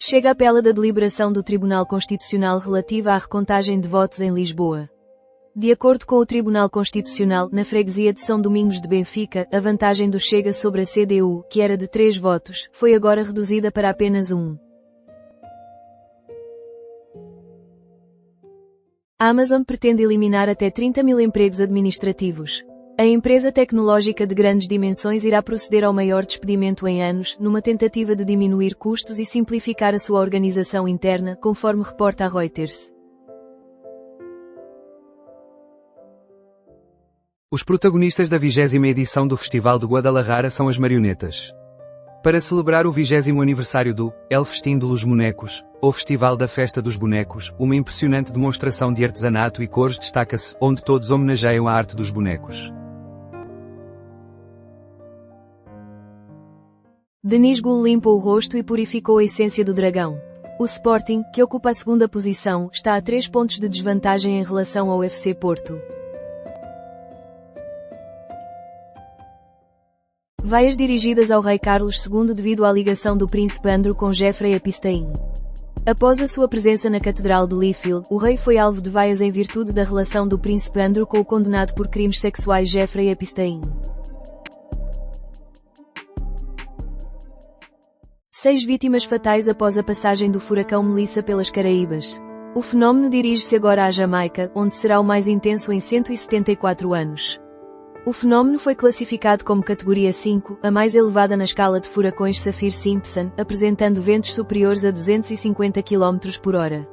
Chega a apela da deliberação do Tribunal Constitucional relativa à recontagem de votos em Lisboa. De acordo com o Tribunal Constitucional, na freguesia de São Domingos de Benfica, a vantagem do Chega sobre a CDU, que era de 3 votos, foi agora reduzida para apenas 1. A Amazon pretende eliminar até 30 mil empregos administrativos. A empresa tecnológica de grandes dimensões irá proceder ao maior despedimento em anos, numa tentativa de diminuir custos e simplificar a sua organização interna, conforme reporta a Reuters. Os protagonistas da 20ª edição do Festival de Guadalajara são as marionetas. Para celebrar o 20º aniversário do El Festim de los Bonecos, ou Festival da Festa dos Bonecos, uma impressionante demonstração de artesanato e cores destaca-se, onde todos homenageiam a arte dos bonecos. Denis Gul limpa o rosto e purificou a essência do dragão. O Sporting, que ocupa a 2ª posição, está a 3 pontos de desvantagem em relação ao FC Porto. Vaias dirigidas ao rei Carlos II devido à ligação do príncipe Andrew com Jeffrey Epstein. Após a sua presença na Catedral de Liefeld, o rei foi alvo de vaias em virtude da relação do príncipe Andrew com o condenado por crimes sexuais Jeffrey Epstein. 6 vítimas fatais após a passagem do furacão Melissa pelas Caraíbas. O fenómeno dirige-se agora à Jamaica, onde será o mais intenso em 174 anos. O fenómeno foi classificado como categoria 5, a mais elevada na escala de furacões Saffir-Simpson, apresentando ventos superiores a 250 km/h.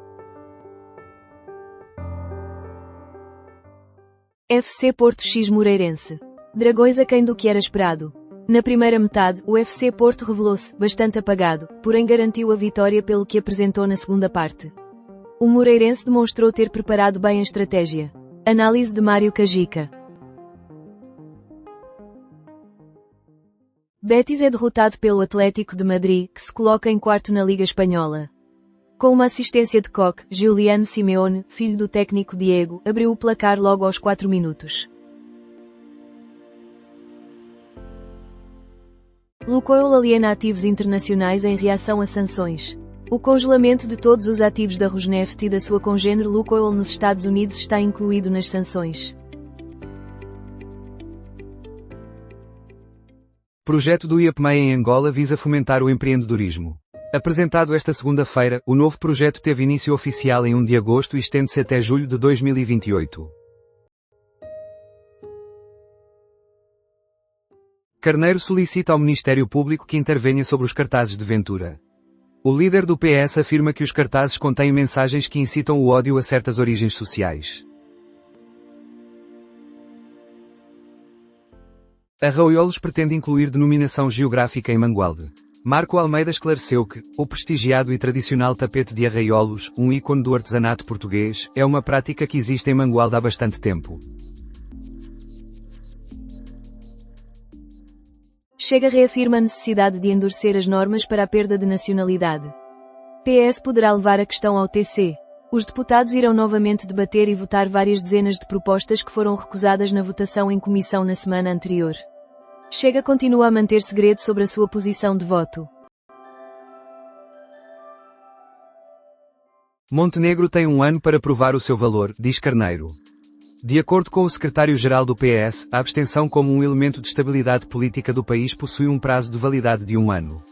FC Porto X Moreirense. Dragões aquém do que era esperado. Na primeira metade, o FC Porto revelou-se bastante apagado, porém garantiu a vitória pelo que apresentou na segunda parte. O Moreirense demonstrou ter preparado bem a estratégia. Análise de Mário Cajica. Betis é derrotado pelo Atlético de Madrid, que se coloca em quarto na Liga Espanhola. Com uma assistência de Coque, Giuliano Simeone, filho do técnico Diego, abriu o placar logo aos 4 minutos. Lukoil aliena ativos internacionais em reação a sanções. O congelamento de todos os ativos da Rosneft e da sua congênere Lukoil nos Estados Unidos está incluído nas sanções. Projeto do IAPMEI em Angola visa fomentar o empreendedorismo. Apresentado esta segunda-feira, o novo projeto teve início oficial em 1 de agosto e estende-se até julho de 2028. Carneiro solicita ao Ministério Público que intervenha sobre os cartazes de Ventura. O líder do PS afirma que os cartazes contêm mensagens que incitam o ódio a certas origens sociais. Arraiolos pretende incluir denominação geográfica em Mangualde. Marco Almeida esclareceu que o prestigiado e tradicional tapete de arraiolos, um ícone do artesanato português, é uma prática que existe em Mangualde há bastante tempo. Chega reafirma a necessidade de endurecer as normas para a perda de nacionalidade. PS poderá levar a questão ao TC. Os deputados irão novamente debater e votar várias dezenas de propostas que foram recusadas na votação em comissão na semana anterior. Chega continua a manter segredo sobre a sua posição de voto. Montenegro tem 1 ano para provar o seu valor, diz Carneiro. De acordo com o secretário-geral do PS, a abstenção como um elemento de estabilidade política do país possui um prazo de validade de 1 ano.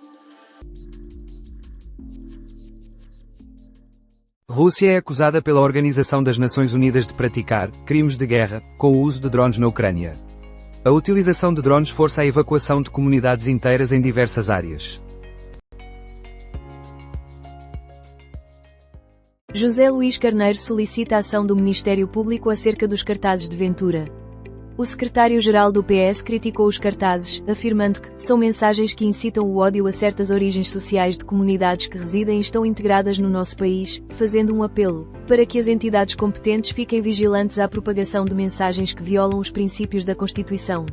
Rússia é acusada pela Organização das Nações Unidas de praticar crimes de guerra com o uso de drones na Ucrânia. A utilização de drones força a evacuação de comunidades inteiras em diversas áreas. José Luís Carneiro solicita a ação do Ministério Público acerca dos cartazes de Ventura. O secretário-geral do PS criticou os cartazes, afirmando que são mensagens que incitam o ódio a certas origens sociais de comunidades que residem e estão integradas no nosso país, fazendo um apelo para que as entidades competentes fiquem vigilantes à propagação de mensagens que violam os princípios da Constituição.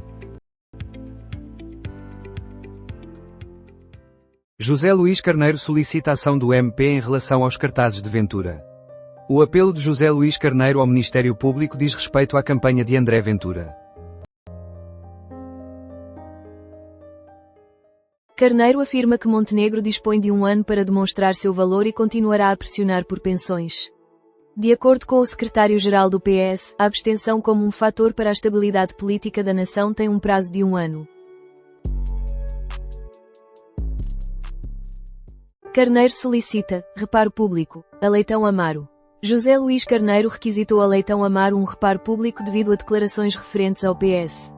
José Luís Carneiro solicita a ação do MP em relação aos cartazes de Ventura. O apelo de José Luís Carneiro ao Ministério Público diz respeito à campanha de André Ventura. Carneiro afirma que Montenegro dispõe de 1 ano para demonstrar seu valor e continuará a pressionar por pensões. De acordo com o secretário-geral do PS, a abstenção como um fator para a estabilidade política da nação tem um prazo de 1 ano. Carneiro solicita reparo público a Leitão Amaro. José Luís Carneiro requisitou a Leitão Amaro um reparo público devido a declarações referentes ao PS.